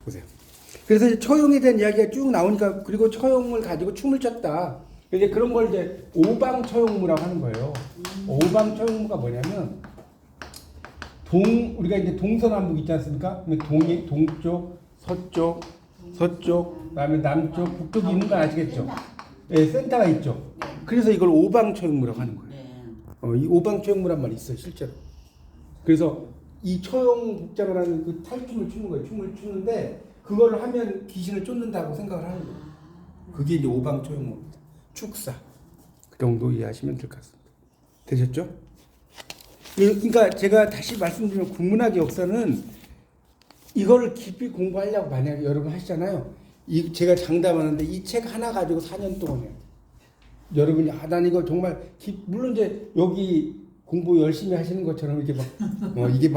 보세요. 그래서 이제 처용에 대한 이야기가 쭉 나오니까 그리고 처용을 가지고 춤을 췄다. 이제 그런 걸 이제 오방처용무라고 하는 거예요. 오방처용무가 뭐냐면 우리가 이제 동서남북 있지 않습니까? 동쪽, 서쪽, 그다음에 남쪽, 북쪽이 있는 거 아시겠죠? 예, 센터가 있죠. 그래서 이걸 오방처용무라고 하는 거예요. 이 오방처용무란 말이 있어요, 실제로. 그래서 이 처용복장을 하는 그 탈춤을 추는 거예요. 춤을 추는데 그거를 하면 귀신을 쫓는다고 생각을 하는 거예요. 그게 이제 오방처용무입니다. 축사. 그 정도 이해하시면 될 것 같습니다. 되셨죠? 그러니까 제가 다시 말씀드리면 국문학 역사는 이거를 깊이 공부하려고 만약에 여러분 하시잖아요. 제가 장담하는데 이 책 하나 가지고 4년 동안 해요. 여러분이 난 이거 정말 물론 이제 여기 공부 열심히 하시는 것처럼 이게 이게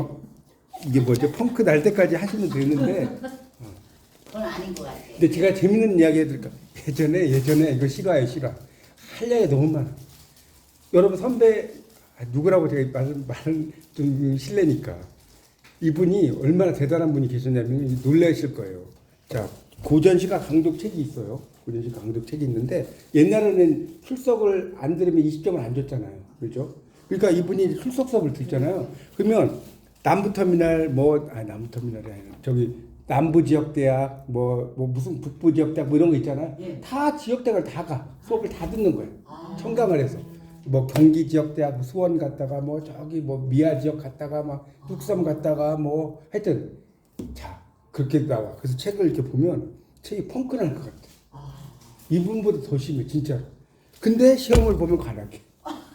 뭐죠? 펑크 날 때까지 하시면 되는데 그건 아닌 것 같아요. 근데 제가 재밌는 이야기 해드릴까? 예전에 이거 실화예요, 실화. 할 이야기 너무 많아. 여러분 선배 누구라고 제가 말은 좀 실례니까 이분이 얼마나 대단한 분이 계셨냐면 놀라실 거예요. 자, 고전시가 강독 책이 있어요. 고전시가 강독 책이 있는데 옛날에는 출석을 안 들으면 20점을 안 줬잖아요. 그렇죠? 그러니까 이분이 출석 수업을 듣잖아요. 그러면 남부터미널 남부터미널이 아니라 저기 남부지역대학 무슨 북부지역대학 이런 거 있잖아요. 예. 다 지역대학을 다 수업을 다 듣는 거예요. 청강을 해서. 경기지역대학 수원 갔다가 저기 미아지역 갔다가 뚝섬 갔다가 하여튼 자 그렇게 나와. 그래서 책을 이렇게 보면 책이 펑크 날 것 같아. 이분보다 더 심해 진짜로. 근데 시험을 보면 관악해.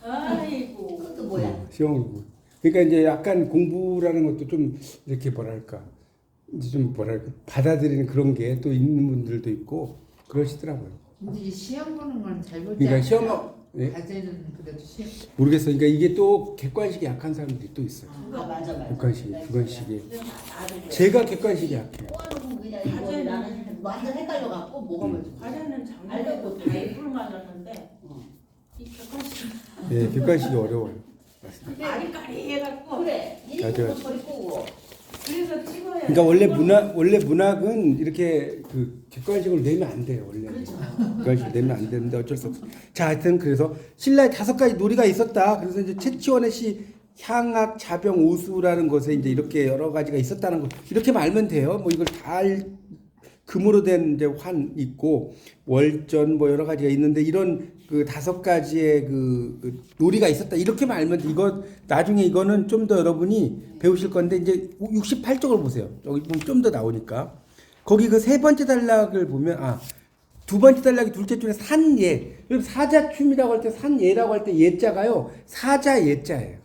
아이고. 그것도 뭐야? 시험을 보면. 그러니까 이제 약간 공부라는 것도 좀 이렇게 이제 받아들이는 그런 게 또 있는 분들도 있고 그러시더라고요. 근데 이 시험 보는 건 잘 보지 그러니까 않아요? 시험 과제는 그래도 시험 모르겠어요. 그러니까 이게 또 객관식이 약한 사람들이 또 있어요. 맞아. 객관식이. 제가 객관식이 약해요. 그냥 이거 나는 완전 헷갈려갖고 뭐가 먼저. 과제는 작년에도 다 F를 맞았는데 이 객관식 네, 객관식이 어려워요. 아리까리 해갖고 그래. 맞아요. 소리 끄고. 그래서 찍어야 그러니까 원래 문학은 이렇게 그 객관식으로 내면 안 돼요. 원래 객관식으로 내면 안 되는데 어쩔 수 없어. 자, 하여튼 그래서 신라에 5가지 놀이가 있었다. 그래서 이제 채치원의 시 향악, 자병, 오수라는 것에 이제 이렇게 여러 가지가 있었다는 거 이렇게만 알면 돼요. 이걸 다 금으로 된 이제 환 있고 월전 여러 가지가 있는데 이런 그 5가지의 그 놀이가 있었다 이렇게만 알면 돼. 이거 나중에 이거는 좀 더 여러분이 배우실 건데 이제 68쪽을 보세요. 여기 보면 좀 더 나오니까 거기 그 3번째 단락을 보면 2번째 단락이 둘째 줄에 산예. 여러분 사자춤이라고 할 때 산예라고 할 때 예자가요 사자 예자예요.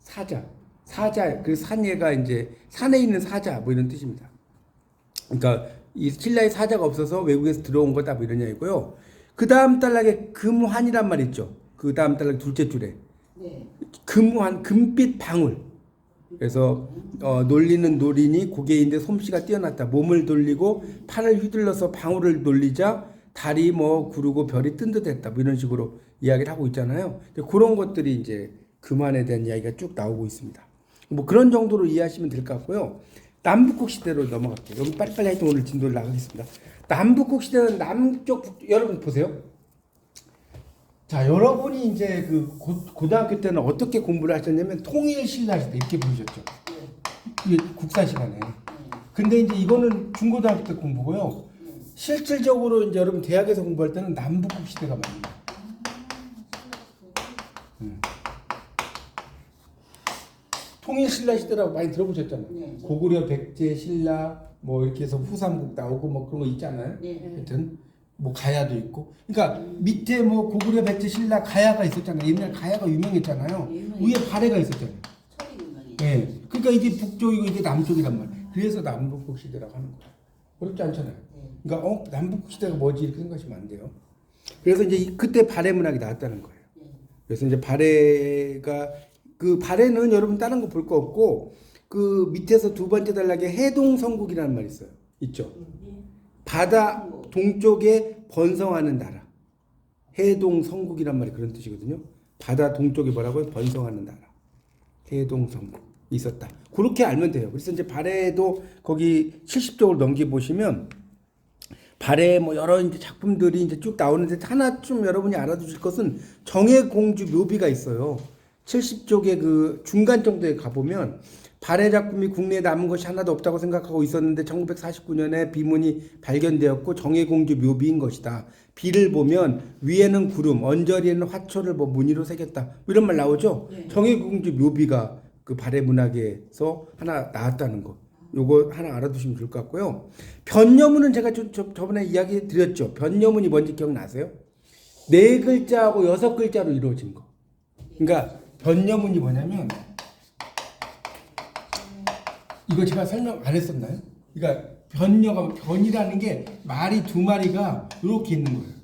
사자. 그래서 산예가 이제 산에 있는 사자 이런 뜻입니다. 그러니까 이 신라에 사자가 없어서 외국에서 들어온 거다 이런 얘기고요. 그 다음 단락에 금환이란 말 있죠. 그 다음 단락 둘째 줄에 네. 금환 금빛 방울. 그래서 놀리는 노린이 고개인데 솜씨가 뛰어났다. 몸을 돌리고 팔을 휘둘러서 방울을 돌리자 달이 구르고 별이 뜬 듯했다. 이런 식으로 이야기를 하고 있잖아요. 그런 것들이 이제 금환에 대한 이야기가 쭉 나오고 있습니다. 그런 정도로 이해하시면 될 것 같고요. 남북국 시대로 넘어갈게요. 여기 빨리빨리 하여튼 오늘 진도를 나가겠습니다. 남북국 시대는 여러분 보세요. 자, 여러분이 이제 그 고등학교 때는 어떻게 공부를 하셨냐면 통일신라 하실 때 이렇게 보셨죠. 이게 국사 시간에. 근데 이제 이거는 중고등학교 때 공부고요. 실질적으로 이제 여러분 대학에서 공부할 때는 남북국 시대가 맞습니다. 통일신라 시대라고 많이 들어보셨잖아요. 네. 고구려 백제 신라 이렇게 해서 후삼국 나오고 그런 거 있잖아요. 네. 하여튼 가야도 있고. 그러니까 밑에 고구려 백제 신라 가야가 있었잖아요. 옛날 가야가 유명했잖아요. 위에 발해가 있었잖아요. 소리 유명해. 네. 그러니까 이게 북쪽이고 이게 남쪽이란 말이에요. 그래서 남북국 시대라고 하는 거예요. 어렵지 않잖아요. 그러니까 남북국 시대가 뭐지 이렇게 생각하시면 안 돼요. 그래서 이제 그때 발해 문학이 나왔다는 거예요. 그래서 이제 발해가 그 발해는 여러분 다른 거 볼 거 없고 그 밑에서 2번째 단락에 해동성국이라는 말이 있어요. 있죠. 바다 동쪽에 번성하는 나라. 해동성국이란 말이 그런 뜻이거든요. 바다 동쪽에 뭐라고요? 번성하는 나라. 해동성국. 있었다. 그렇게 알면 돼요. 그래서 이제 발해도 거기 70쪽을 넘겨 보시면 발해 뭐 여러 이제 작품들이 이제 쭉 나오는데 하나쯤 여러분이 알아두실 것은 정해공주 묘비가 있어요. 70쪽의 그 중간 정도에 가보면 발해 작품이 국내에 남은 것이 하나도 없다고 생각하고 있었는데 1949년에 비문이 발견되었고 정해공주 묘비인 것이다. 비를 보면 위에는 구름, 언저리에는 화초를 뭐 무늬로 새겼다. 뭐 이런 말 나오죠. 네. 정해공주 묘비가 그 발해 문학에서 하나 나왔다는 거. 요거 하나 알아두시면 좋을 것 같고요. 변여문은 제가 저번에 이야기 드렸죠. 변여문이 뭔지 기억나세요? 4글자하고 6글자로 이루어진 거. 그러니까 변여문이 뭐냐면 이거 제가 설명 안 했었나요? 그러니까 변이라는 게 말이 2마리가 이렇게 있는 거예요.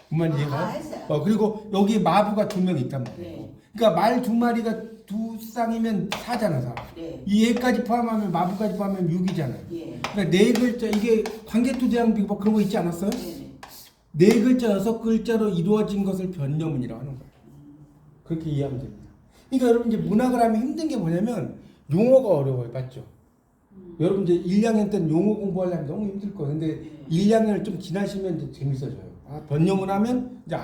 그만 이해가요? 했어요. 그리고 여기 마부가 2명 있단 말이에요. 네. 그러니까 말 2마리가 2쌍이면 4잖아, 4. 네. 이 얘까지 포함하면 마부까지 포함하면 6이잖아요. 예. 그러니까 4글자 이게 관계투대항비 뭐 그런 거 있지 않았어요? 네. 4글자, 6글자로 이루어진 것을 변여문이라고 하는 거예요. 그렇게 이해하면 됩니다. 그러니까 여러분 이제 문학을 하면 힘든 게 뭐냐면 용어가 어려워요, 맞죠? 여러분 이제 1학년 때는 용어 공부하려면 너무 힘들 거예요. 근데 1학년을 좀 지나시면 이제 재밌어져요. 변여문 하면 이제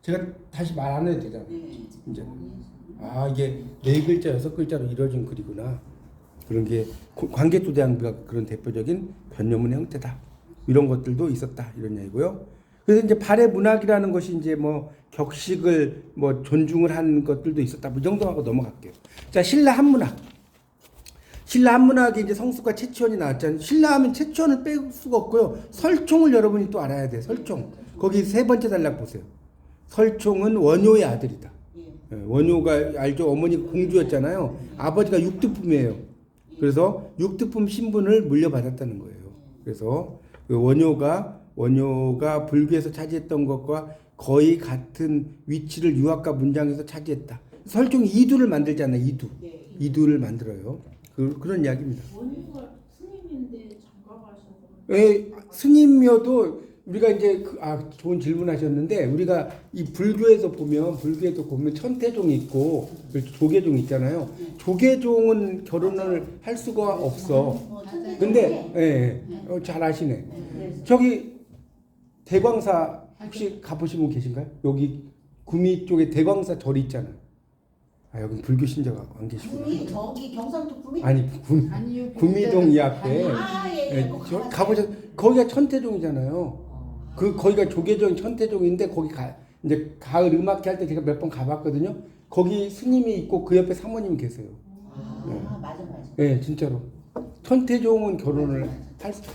제가 다시 말 안 해도 되잖아요. 네. 이제 이게 4글자, 6글자로 이루어진 글이구나. 그런 게 관계투대항비가 그런 대표적인 변여문의 형태다. 이런 것들도 있었다. 이런 얘기고요. 그래서 이제 발해 문학이라는 것이 이제 뭐 격식을 뭐 존중을 한 것들도 있었다. 뭐 이 정도 하고 넘어갈게요. 자, 신라 한문학. 신라 한문학에 이제 성수가 채치원이 나왔잖아요. 신라 하면 채치원을 뺄 수가 없고요. 설총을 여러분이 또 알아야 돼요. 설총. 거기 3번째 단락 보세요. 설총은 원효의 아들이다. 예. 원효가 알죠? 어머니가 공주였잖아요. 아버지가 육두품이에요. 그래서 육두품 신분을 물려받았다는 거예요. 그래서 그 원효가 불교에서 차지했던 것과 거의 같은 위치를 유학과 문장에서 차지했다. 설총이 이두를 만들잖아요. 네. 이두를 만들어요. 그런 이야기입니다. 원유가 스님인데 장가 가셔서 스님이어도 우리가 이제 좋은 질문하셨는데 우리가 이 불교에도 보면 천태종이 있고 조계종 있잖아요. 조계종은 결혼을 할 수가 없어. 근데 잘 아시네. 저기 대광사 혹시 가보신 분 계신가요? 여기 구미 쪽에 대광사 절이 있잖아요. 여기 불교 신자가 안 계시구나. 구미 저기 경상도 구미? 아니 아니요. 구미동 이 앞에 예. 거기가 천태종이잖아요. 거기가 조계종 천태종인데 거기 이제 가을 음악회 할 때 제가 몇 번 가봤거든요. 거기 스님이 있고 그 옆에 사모님 계세요. 맞아. 네, 진짜로. 천태종은 결혼을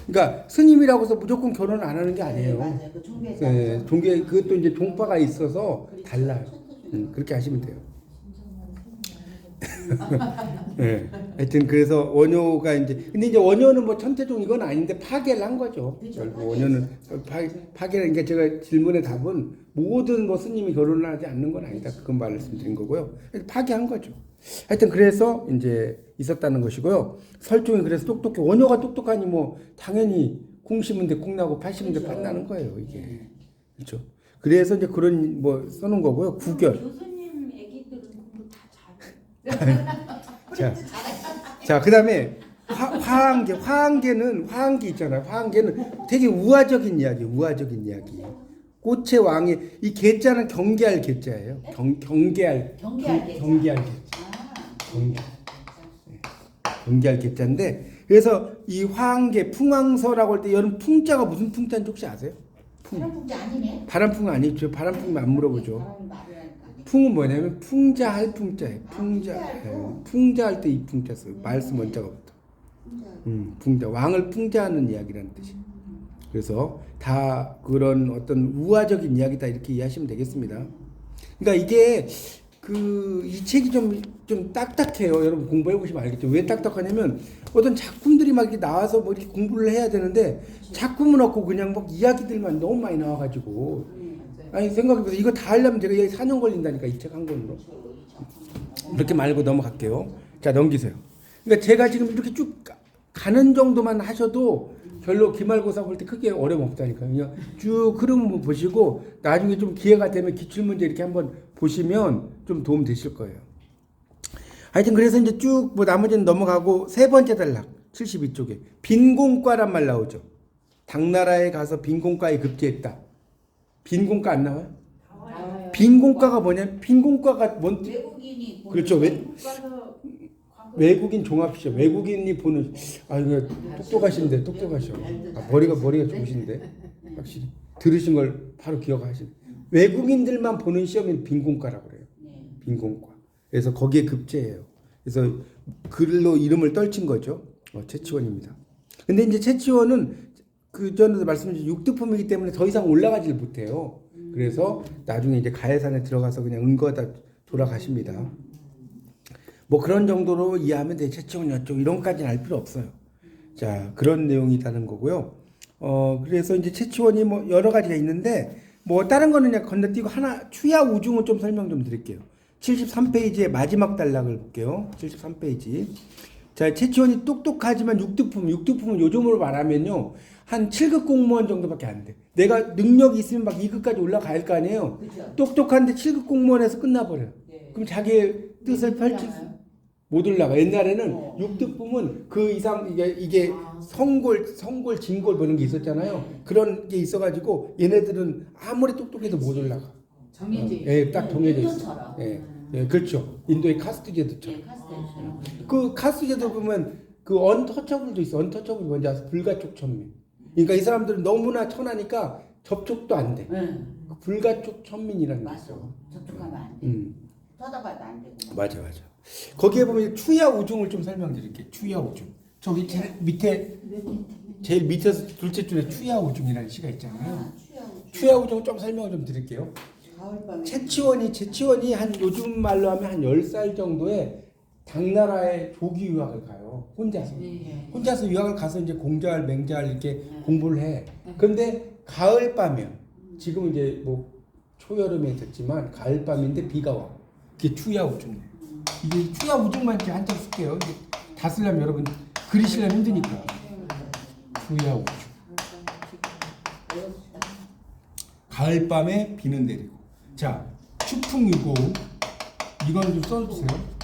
그러니까 스님이라고 해서 무조건 결혼을 안 하는 게 아니에요. 맞아요. 그 종교에서. 네, 그것도 이제 종파가 있어서 달라요. 그렇게 하시면 돼요. 네. 하여튼 그래서 원효가 근데 이제 원효는 뭐 천태종 이건 아닌데 파괴를 한 거죠. 그렇죠. 결국 원효는 파괴를 그러니까 제가 질문의 답은 모든 뭐 스님이 결혼을 하지 않는 건 아니다. 그건 말씀드린 거고요. 파괴한 거죠. 하여튼 그래서 이제 있었다는 것이고요. 설종이 그래서 똑똑해. 원효가 똑똑하니 뭐 당연히 콩 심은데 콩 나고 팥 심은데 팥 나는 거예요. 이게 그렇죠. 그래서 이제 그런 뭐 써놓은 거고요. 구결. 교수님 애기들은 공부 다 잘해. 자, 그다음에 화항계 있잖아요. 화항계는 되게 우화적인 이야기. 꽃의 왕이 이 계자는 경계할 계자예요. 경계할 계자. 경계할 계자인데 그래서 이 화항계 풍왕서라고 할 때 여러분 풍자가 무슨 풍자인지 혹시 아세요? 바람풍자 아니네. 바람풍 아니죠. 바람풍 안 물어보죠. 바람이 말을 하니까. 풍은 뭐냐면 풍자할 풍자예요. 풍자할 때 이 풍자 써요. 말씀 원자가 붙어. 풍자. 왕을 풍자하는 이야기라는 뜻이. 그래서 다 그런 어떤 우화적인 이야기다 이렇게 이해하시면 되겠습니다. 그러니까 이게 이 책이 좀 딱딱해요. 여러분 공부해 보시면 알겠죠. 왜 딱딱하냐면 어떤 작품들이 막 이렇게 나와서 뭐 이렇게 공부를 해야 되는데 작품은 없고 그냥 막 이야기들만 너무 많이 나와가지고 생각해보세요. 이거 다 하려면 제가 4년 걸린다니까 이 책 한 권으로. 이렇게 말고 넘어갈게요. 자, 넘기세요. 그러니까 제가 지금 이렇게 쭉 가는 정도만 하셔도 별로 기말고사 볼 때 크게 어려움 없다니까요. 그냥 쭉 흐름 보시고 나중에 좀 기회가 되면 기출문제 이렇게 한번 보시면 좀 도움 되실 거예요. 하여튼 그래서 이제 쭉 뭐 나머지는 넘어가고 세 번째 단락 72쪽에 빈공과란 말 나오죠. 당나라에 가서 빈공과에 급제했다. 빈공과 안 나와요? 나와요. 빈공과가 뭐냐? 빈공과가 뭔 뜻? 외국인이 보는 그렇죠. 국가서 광고 외국인 종합시죠. 외국인이 보는 이거 똑똑하신데 똑똑하셔. 머리가 좋으신데 확실히 들으신 걸 바로 기억하시네. 외국인들만 보는 시험이 빈공과라고 그래요. 네. 빈공과. 그래서 거기에 급제해요. 그래서 글로 이름을 떨친 거죠. 최치원입니다. 근데 이제 최치원은 그 전에도 말씀드린 6등품이기 때문에 더 이상 올라가지를 못해요. 그래서 나중에 이제 가해산에 들어가서 그냥 은거하다 돌아가십니다. 뭐 그런 정도로 이해하면 돼. 최치원 여쪽 이런 것까지는 알 필요 없어요. 자, 그런 내용이라는 거고요. 그래서 이제 최치원이 뭐 여러 가지가 있는데 뭐 다른 거는 그냥 건너뛰고 하나 추야 우중을 좀 설명 좀 드릴게요. 73페이지의 마지막 단락을 볼게요. 73페이지. 자, 최치원이 똑똑하지만 6등품은 요즘으로 말하면요. 한 7급 공무원 정도밖에 안 돼. 내가 능력이 있으면 막 2급까지 올라가야 할 거 아니에요. 그죠. 똑똑한데 7급 공무원에서 끝나버려요. 네. 그럼 자기의 뜻을 펼칠 수 못 올라가. 옛날에는 6등품은 그 이상 이게 성골, 진골 뭐 이런 게 있었잖아요. 그런 게 있어가지고 얘네들은 아무리 똑똑해도 못 올라가. 정해져 있어. 예, 딱 정해져 있어. 인도처럼. 예, 그렇죠. 인도의 카스트 제도처럼. 네, 카스텔처럼. 그 카스트 제도 보면 그 언터처블도 있어. 언터처블이 뭔지 아세요? 불가촉 천민. 그러니까 이 사람들은 너무나 천하니까 접촉도 안 돼. 네. 그 불가촉 천민이라는 게 맞아. 있어. 접촉하면 안 돼. 쳐다봐도 안 되고. 맞아. 거기에 보면 추야 우중을 좀 설명드릴게요. 추야 우중. 저기 제일 밑에서 둘째 줄에 추야 우중이라는 시가 있잖아요. 추야 우중 좀 설명을 좀 드릴게요. 가을밤에. 최치원이 한 요즘 말로 하면 한 10살 정도에 당나라에 조기 유학을 가요. 혼자서. 네. 혼자서 유학을 가서 이제 공자할, 맹자할 이렇게 공부를 해. 그런데 가을밤이야. 지금 이제 뭐 초여름에 됐지만 가을밤인데 비가 와. 그게 추야 우중이에요. 이게 추야 우중만 이제 한자 쓸게요. 이게 다 쓰려면 여러분 그리시려면 힘드니까. 추야 우중. 가을밤에 비는 내리고. 자, 추풍유고음. 이건 좀 써주세요.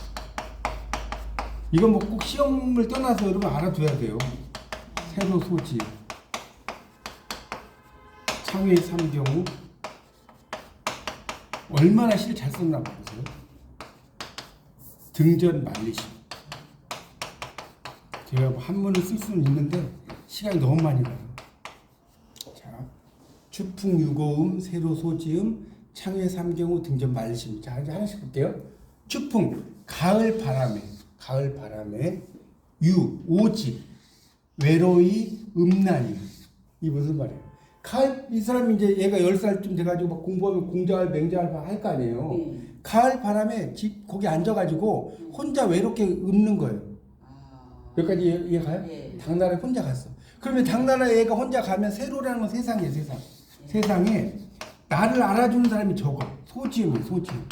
이건 뭐 꼭 시험을 떠나서 여러분 알아둬야 돼요. 세로 소지. 창의 삼경우. 얼마나 시를 잘 썼나 보세요. 등전 말리시. 제가 뭐 한문을 쓸 수는 있는데 시간이 너무 많이 가요. 자, 추풍유고음, 세로소지음, 창의 삼경우, 등전 말리시. 자, 이제 하나씩 볼게요. 추풍, 가을 바람에, 오지, 외로이, 음란이. 이 무슨 말이에요? 가을, 이 사람이 이제 얘가 10살쯤 돼가지고 막 공부하면 공자할, 맹자할 할 거 아니에요. 네. 가을 바람에 거기 앉아가지고 혼자 외롭게 읊는 거예요. 여기까지 이해가요? 네. 당나라에 혼자 갔어. 그러면 당나라에 얘가 혼자 가면 세로라는 건 세상이에요, 세상. 세상에 나를 알아주는 사람이 적어. 소지음이에요, 소지음.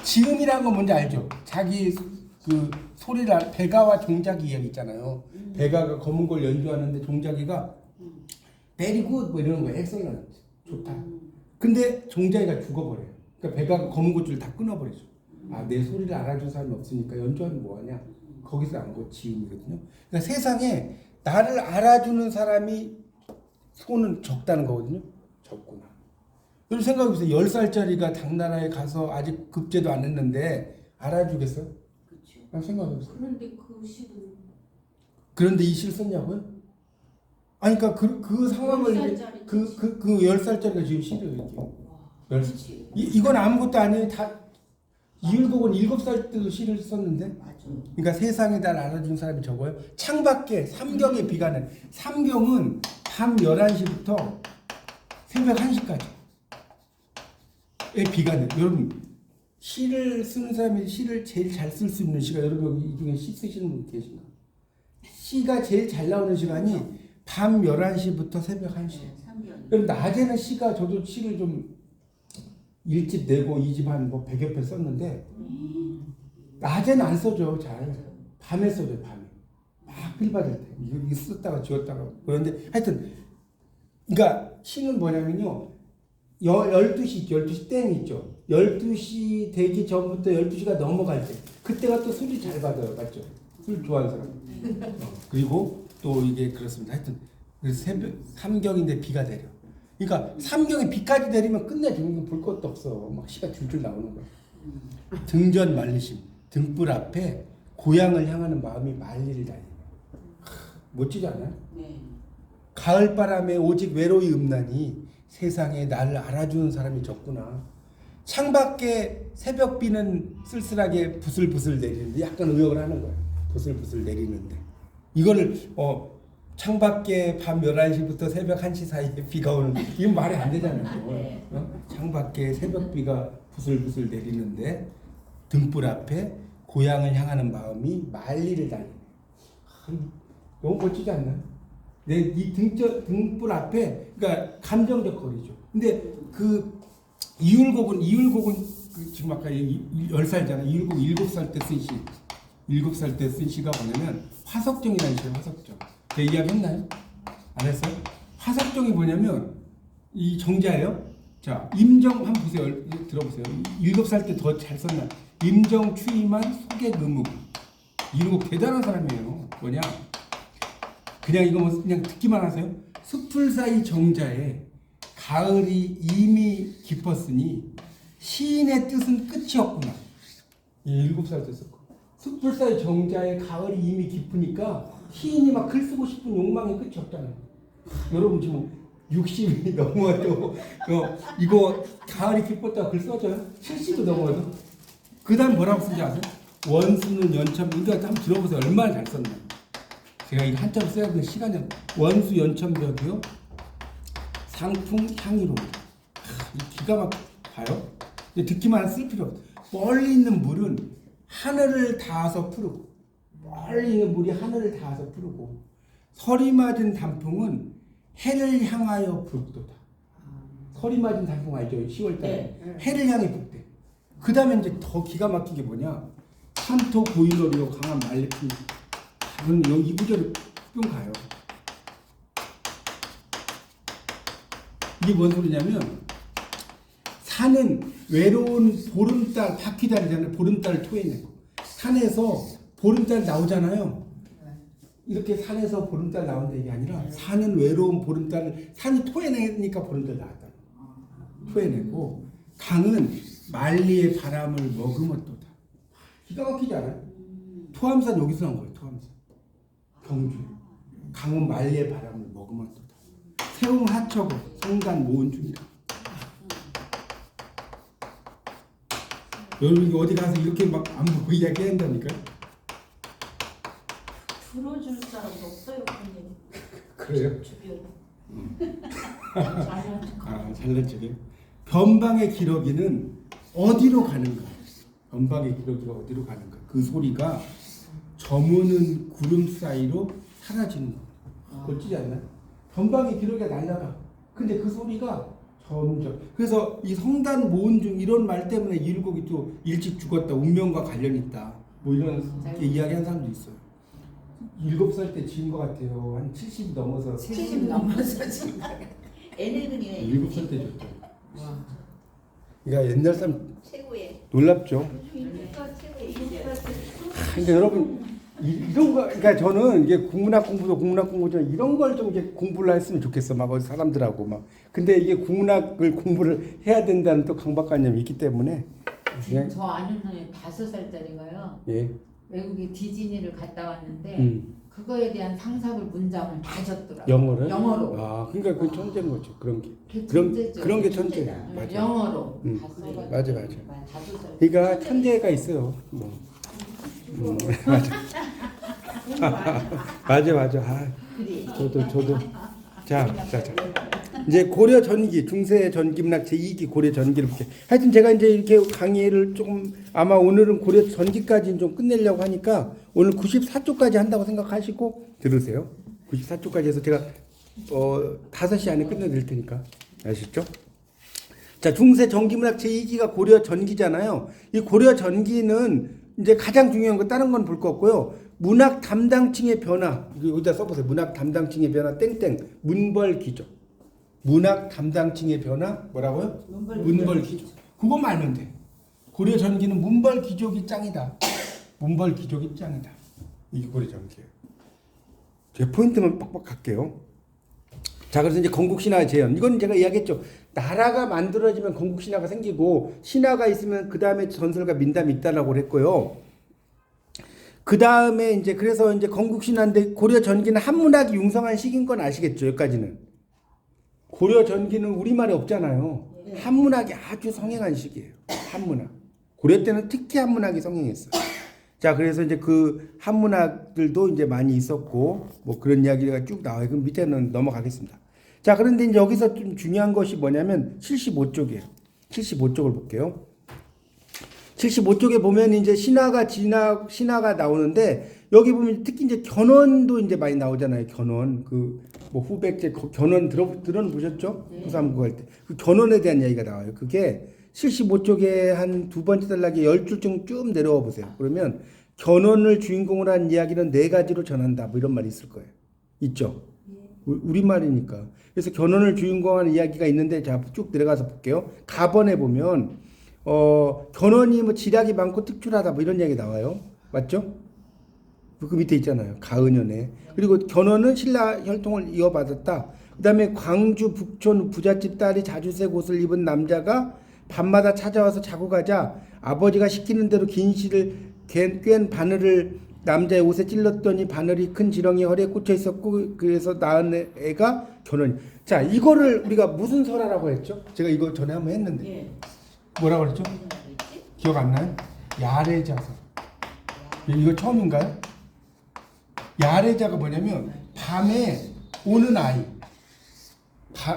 지음이라는 건 뭔지 알죠? 자기 그 소리를 백아와 종자기 이야기 있잖아요. 백아가 검은 걸 연주하는데 종자기가 very good 뭐 이러는 거예요. excellent. 좋다. 근데 종자기가 죽어버려요. 그러니까 백아가 검은 것줄을 다 끊어버리죠. 아, 내 소리를 알아준 사람이 없으니까 연주하면 뭐하냐. 거기서 안 거 지음이거든요. 그러니까 세상에 나를 알아주는 사람이 소는 적다는 거거든요. 적구나. 여러분 생각해보세요. 10살짜리가 당나라에 가서 아직 급제도 안 했는데 알아주겠어요? 그렇죠. 생각해보세요. 그런데 그 시는 그런데 이 시를 썼냐고요? 아니, 그러니까 그 상황을 이제 10살짜리 그 10살짜리가 지금 시를 이렇게. 그렇지. 이건 아무것도 아니에요. 다 이율곡은 7살 때도 시를 썼는데. 맞아. 그러니까 세상에 날 알아준 사람이 적어요. 창밖에 삼경에 비가 내. 삼경은 밤 11시부터 새벽 1시까지. 에 비가 내. 여러분 시를 쓰는 사람이 시를 제일 잘 쓸 수 있는 시가 여러분 이 중에 시 쓰시는 분 계신가? 시가 제일 잘 나오는 시간이 밤 11시부터 새벽 1시. 그럼 낮에는 시가 저도 시를 좀 1집 내고 2집 한 뭐 100여 편 썼는데 낮에는 안 써줘 잘. 밤에 써줘요. 밤에 막 필받을 때 이거 썼다가 지웠다가. 그런데 하여튼 그러니까 시는 뭐냐면요 12시 있죠. 12시 땡 있죠. 12시 되기 전부터 12시가 넘어갈 때 그때가 또 술이 잘 받아요. 맞죠? 술 좋아하는 사람. 그리고 또 이게 그렇습니다. 하여튼 그래서 새벽 삼경인데 비가 내려. 그러니까 삼경에 비까지 내리면 끝내줘. 볼 것도 없어. 막 시가 줄줄 나오는 거야. 등전 말리심. 등불 앞에 고향을 향하는 마음이 말리를 달리는 거야. 멋지지 않아요? 네. 가을바람에 오직 외로이 읍나니 세상에 나를 알아주는 사람이 적구나. 창밖에 새벽비는 쓸쓸하게 부슬부슬 내리는데 약간 의역을 하는 거야. 부슬부슬 내리는데 이거를 창밖에 밤 11시부터 새벽 1시 사이에 비가 오는 이건 말이 안 되잖아요. 네. 창밖에 새벽비가 부슬부슬 내리는데 등불 앞에 고향을 향하는 마음이 만리를 달리네. 너무 멋지지 않나요? 이 등불 앞에 그러니까 감정적 거리죠. 근데 그 이율곡은 그 지금 아까 10살잖아. 이율곡 7살 때 쓴 시. 7살 때 쓴 시가 뭐냐면 화석정이라는 시예요. 화석정. 제 이야기 했나요? 안 했어요? 화석정이 뭐냐면 이 정자예요. 자, 임정 한번 보세요. 들어보세요. 7살 때 더 잘 썼나? 임정 추임한 소객 의무. 이율곡 대단한 사람이에요. 뭐냐? 그냥 이거 뭐 그냥 듣기만 하세요. 숲풀 사이 정자에 가을이 이미 깊었으니 시인의 뜻은 끝이 없구나. 7살 때 썼고. 숲풀 사이 정자에 가을이 이미 깊으니까 시인이 막 글 쓰고 싶은 욕망이 끝이 없잖아요. 여러분 지금 60이 넘어도 이거 가을이 깊었다고 글 써줘요? 70도 넘어도. 그 다음 뭐라고 쓰지 아세요? 원수는 연천. 이거 한번 들어보세요. 얼마나 잘 썼나. 제가 이 한자로 써야 되는 시간이 원수 연천벽이요. 상풍 향이로. 기가 막혀요. 듣기만 쓸 필요 없어. 멀리 있는 물은 하늘을 닿아서 푸르고 멀리 있는 물이 하늘을 닿아서 푸르고 서리 맞은 단풍은 해를 향하여 불도다. 서리 맞은 단풍 알죠? 10월달에 네. 해를 향해 불대. 그 다음에 이제 더 기가 막힌 게 뭐냐? 산토 고인어리요 강한 말레피. 이 구절이 뿅 가요. 이게 뭔 소리냐면 산은 외로운 보름달 바퀴달이잖아요. 보름달 토해내고 산에서 보름달 나오잖아요. 이렇게 산에서 보름달 나온다 이게 아니라 산은 외로운 보름달을 산이 토해내니까 보름달 나왔다. 토해내고 강은 만리의 바람을 머금었도다. 기가 막히지 않아요? 토암산 여기서 나온 거예요. 토암산. 경주. 강은 만리의 바람을 머금었도다. 세웅 하처고 성간 모은 중이라. 여러분 어디 가서 이렇게 막 안 보고 이야기해야 한다니까요? 들어줄 사람도 없어요. 근데 그래요? 주변. 잘난 척이에요. 변방의 기러기는 어디로 가는가? 변방의 기러기가 어디로 가는가? 그 소리가 저무는 구름 사이로 사라지는 겁니다. 멋지지 않나요? 변방의 기러기가 날아가. 근데 그 소리가 점점. 그래서 이 성단 모은중 이런 말 때문에 이율곡이 또 일찍 죽었다. 운명과 관련이 있다. 뭐 이런 이야기한 사람도 있어요. 7살 때 지은 것 같아요. 한 70 넘어서. 70 넘어서 지금. 애늙은이네. 7살 때 줬죠. 그러니까 옛날 사람 최고의. 놀랍죠. 근데 여러분 이런 거 그러니까 저는 이게 국문학 공부지만 이런 걸 좀 이제 공부를 했으면 좋겠어. 막 어디 사람들하고 막. 근데 이게 국문학을 공부를 해야 된다는 또 강박관념이 있기 때문에 그냥 저 아는 애 5살짜리가요. 예. 외국에 디즈니를 갔다 왔는데 그거에 대한 상상을 문장을 다 줬더라고요. 영어를? 영어로. 아, 그러니까 그 천재인 거죠. 그런 게. 그게 그런 천재죠. 그런 게 천재야. 네, 맞아. 영어로 음. 다 써가지고. 맞아. 5살. 그러니까 천재가 있어요. 뭐. 맞아. 맞아. 아, 저도. 자. 이제 고려 전기, 중세 전기문학 제2기 고려 전기를 볼게요. 하여튼 제가 이제 이렇게 강의를 조금 아마 오늘은 고려 전기까지 좀 끝내려고 하니까 오늘 94쪽까지 한다고 생각하시고 들으세요. 94쪽까지 해서 제가 5시 안에 끝내드릴 테니까 아시죠? 자, 중세 전기문학 제2기가 고려 전기잖아요. 이 고려 전기는 이제 가장 중요한 거 다른 건 볼 거 없고요. 문학 담당층의 변화. 여기다 써보세요. 문학 담당층의 변화 땡땡 문벌 기조. 문학 담당층의 변화 뭐라고요? 문벌 기조. 그거만 알면 돼. 고려 전기는 문벌 귀족이 짱이다. 문벌 귀족이 짱이다. 이게 고려 전기예요. 제 포인트만 빡빡 갈게요. 자, 그래서 이제 건국신화 재현. 이건 제가 이야기했죠. 나라가 만들어지면 건국신화가 생기고 신화가 있으면 그 다음에 전설과 민담이 있다라고 그랬고요. 그 다음에 이제 그래서 이제 건국신화인데 고려 전기는 한문학이 융성한 시기인 건 아시겠죠? 여기까지는. 고려 전기는 우리말에 없잖아요. 한문학이 아주 성행한 시기예요. 한문학. 고려 때는 특히 한문학이 성행했어요. 자, 그래서 이제 그 한문학들도 이제 많이 있었고 뭐 그런 이야기가 쭉 나와요. 그럼 밑에는 넘어가겠습니다. 자, 그런데 이제 여기서 좀 중요한 것이 뭐냐면 75쪽이에요. 75쪽을 볼게요. 75쪽에 보면 이제 신화가 나오는데 여기 보면 특히 이제 견훤도 이제 많이 나오잖아요. 견훤 그 뭐 후백제 견훤 들어보셨죠? 부산국어 할 때 그 견훤에 대한 이야기가 나와요. 그게 75쪽에 한 두 번째 단락에 10줄쯤 쭉 내려와 보세요. 그러면 견훤을 주인공으로 한 이야기는 네 가지로 전한다. 뭐 이런 말이 있을 거예요. 있죠? 우리말이니까. 그래서 견훤을 주인공으로 한 이야기가 있는데 자, 쭉 내려가서 볼게요. 가번에 보면 견훤이 뭐 지략이 많고 특출하다 뭐 이런 이야기 나와요. 맞죠? 그 밑에 있잖아요. 가은연에. 그리고 견훤은 신라 혈통을 이어받았다. 그 다음에 광주 북촌 부잣집 딸이 자주색 옷을 입은 남자가 밤마다 찾아와서 자고 가자 아버지가 시키는 대로 긴 실을 꿰은 바늘을 남자의 옷에 찔렀더니 바늘이 큰 지렁이 허리에 꽂혀 있었고 그래서 낳은 애가 견훤이. 자, 이거를 우리가 무슨 설화라고 했죠? 제가 이거 전에 한번 했는데 예. 뭐라고 그랬죠? 기억 안 나요? 야래자설. 이거 처음인가요? 야래자가 뭐냐면 밤에 오는 아이.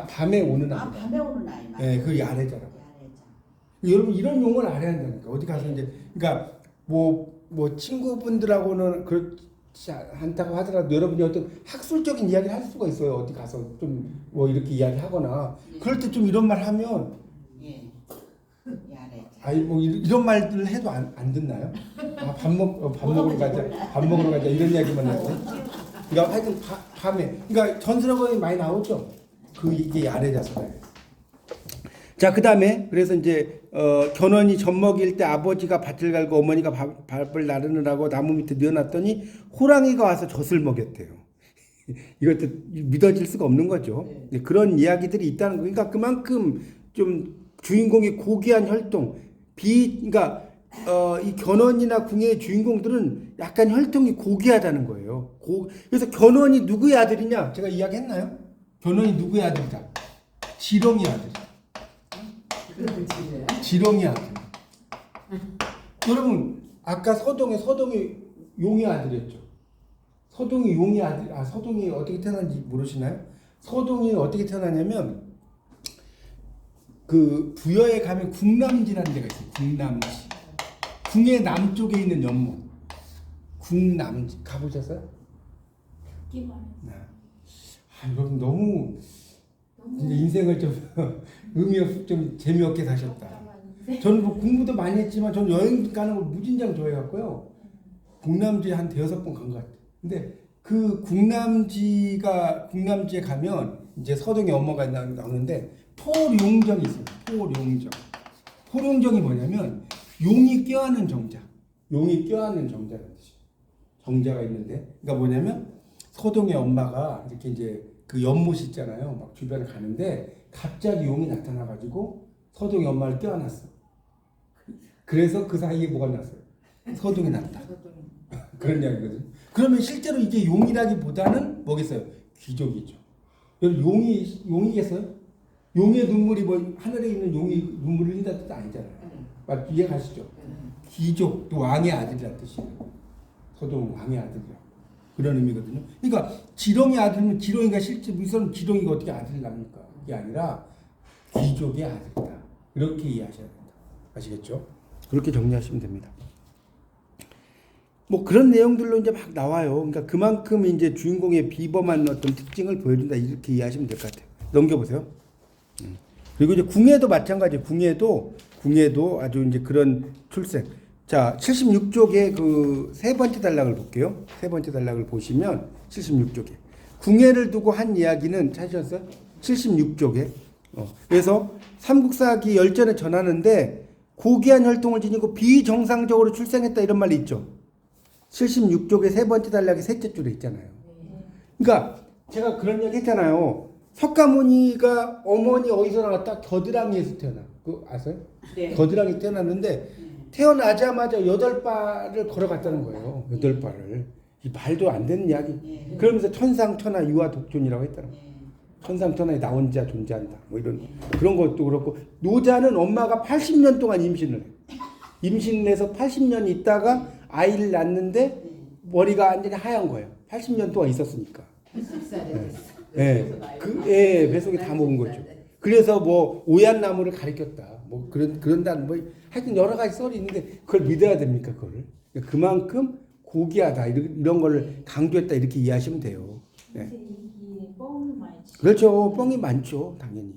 밤에 오는 아이. 아, 밤에 오는 아이. 네, 그 야래자라고. 야래자. 여러분 이런 용어를 알아야 한다니까. 어디 가서 이제 그러니까 뭐 친구분들하고는 그렇지 않다고 하더라도 여러분이 어떤 학술적인 이야기를 할 수가 있어요. 어디 가서 좀 뭐 이렇게 이야기하거나 그럴 때 좀 이런 말 하면 예. 야래자. 아이 뭐 이런 말들을 해도 안 듣나요? 아, 밥 먹으러 가자. 밥 먹으러 가자. 이런 이야기만 하고. 그러니까 하여튼 밤에 그러니까 전설어가 많이 나오죠. 이게 야래자설이에요. 자, 그다음에 그래서 이제 견훤이 젖 먹일 때 아버지가 밭을 갈고 어머니가 밥을 나르느라고 나무 밑에 넣어놨더니 호랑이가 와서 젖을 먹였대요. 이것도 믿어질 수가 없는 거죠. 네. 그런 이야기들이 있다는 거. 그러니까 그만큼 좀 주인공이 고귀한 혈통, 그러니까 이 견훤이나 궁예의 주인공들은 약간 혈통이 고귀하다는 거예요. 그래서 견훤이 누구의 아들이냐? 제가 이야기했나요? 견훤이 누구의 아들이다? 지렁이 아들. 지렁이 아들. 여러분 아까 서동이 용의 아들이었죠. 서동이 용의 아들. 서동이 어떻게 태어난지 모르시나요? 서동이 어떻게 태어나냐면 그 부여에 가면 궁남지라는 데가 있어요. 궁남지. 궁의 남쪽에 있는 연못. 궁남지 가보셨어요? 여러분 너무 이제 인생을 좀 좀 재미없게 사셨다. 저는 뭐 공부도 많이 했지만 저는 여행 가는 걸 무진장 좋아해갖고요. 궁남지에 한 5번 간 것 같아요. 근데 그 궁남지에 가면 이제 서동의 엄마가 나오는데 포룡정이 있어요. 포룡정. 포룡정이 뭐냐면 용이 껴안는 정자. 용이 껴안는 정자라는 뜻이에요. 정자가 있는데 그러니까 뭐냐면 서동의 엄마가 이렇게 이제 그 연못 있잖아요. 막 주변에 가는데 갑자기 용이 나타나가지고 서동의 엄마를 껴안았어. 그래서 그 사이에 뭐가 났어요? 서동이 났다. 그런 이야기거든요. 그러면 실제로 이게 용이라기보다는 뭐겠어요? 귀족이죠. 여러분 용이겠어요? 용의 눈물이 뭐 하늘에 있는 용이 눈물을 흘린다는 뜻 아니잖아요. 막 이해가시죠? 귀족 또 왕의 아들이라는 뜻이에요. 서동 왕의 아들이라고. 그런 의미거든요. 그러니까 지렁이 아들은 지렁이가 실제 무슨 지렁이가 어떻게 아들을 낳습니까? 그게 아니라 귀족의 아들이다. 이렇게 이해하셔야 된다. 아시겠죠? 그렇게 정리하시면 됩니다. 뭐 그런 내용들로 이제 막 나와요. 그러니까 그만큼 이제 주인공의 비범한 어떤 특징을 보여준다. 이렇게 이해하시면 될 것 같아요. 넘겨보세요. 그리고 이제 궁예도 마찬가지. 궁예도 아주 이제 그런 출생. 자, 76쪽에 그 세 번째 단락을 볼게요. 세 번째 단락을 보시면 76쪽에 궁예를 두고 한 이야기는 찾으셨어요? 76쪽에 그래서 삼국사기 열전에 전하는데 고귀한 혈통을 지니고 비정상적으로 출생했다 이런 말이 있죠. 76쪽의 세 번째 단락의 셋째 줄에 있잖아요. 그러니까 제가 그런 얘기 했잖아요. 석가모니가 어머니 어디서 나왔다? 겨드랑이에서 태어나. 그거 아세요? 네. 겨드랑이 태어났는데 태어나자마자 8발을 걸어갔다는 거예요. 8발을. 이 말도 안 되는 이야기. 네. 그러면서 천상천하 유아 독존이라고 했다는 거예요. 천상천하에 나 혼자 존재한다. 뭐 이런 그런 것도 그렇고 노자는 엄마가 80년 동안 임신을 해요. 임신을 해서 80년 있다가 아이를 낳는데 머리가 완전히 하얀 거예요. 80년 동안 있었으니까. 뱃속살에 됐어. 예, 뱃속에 다 먹은 거죠. 그래서 뭐 오얏나무를 가리켰다. 뭐 그런다는 뭐 하여튼 여러 가지 썰이 있는데 그걸 믿어야 됩니까 그거를? 그만큼 고귀하다 이런 걸 강조했다 이렇게 이해하시면 돼요. 네. 뻥이 많이 치. 그렇죠. 뻥이 많죠, 당연히.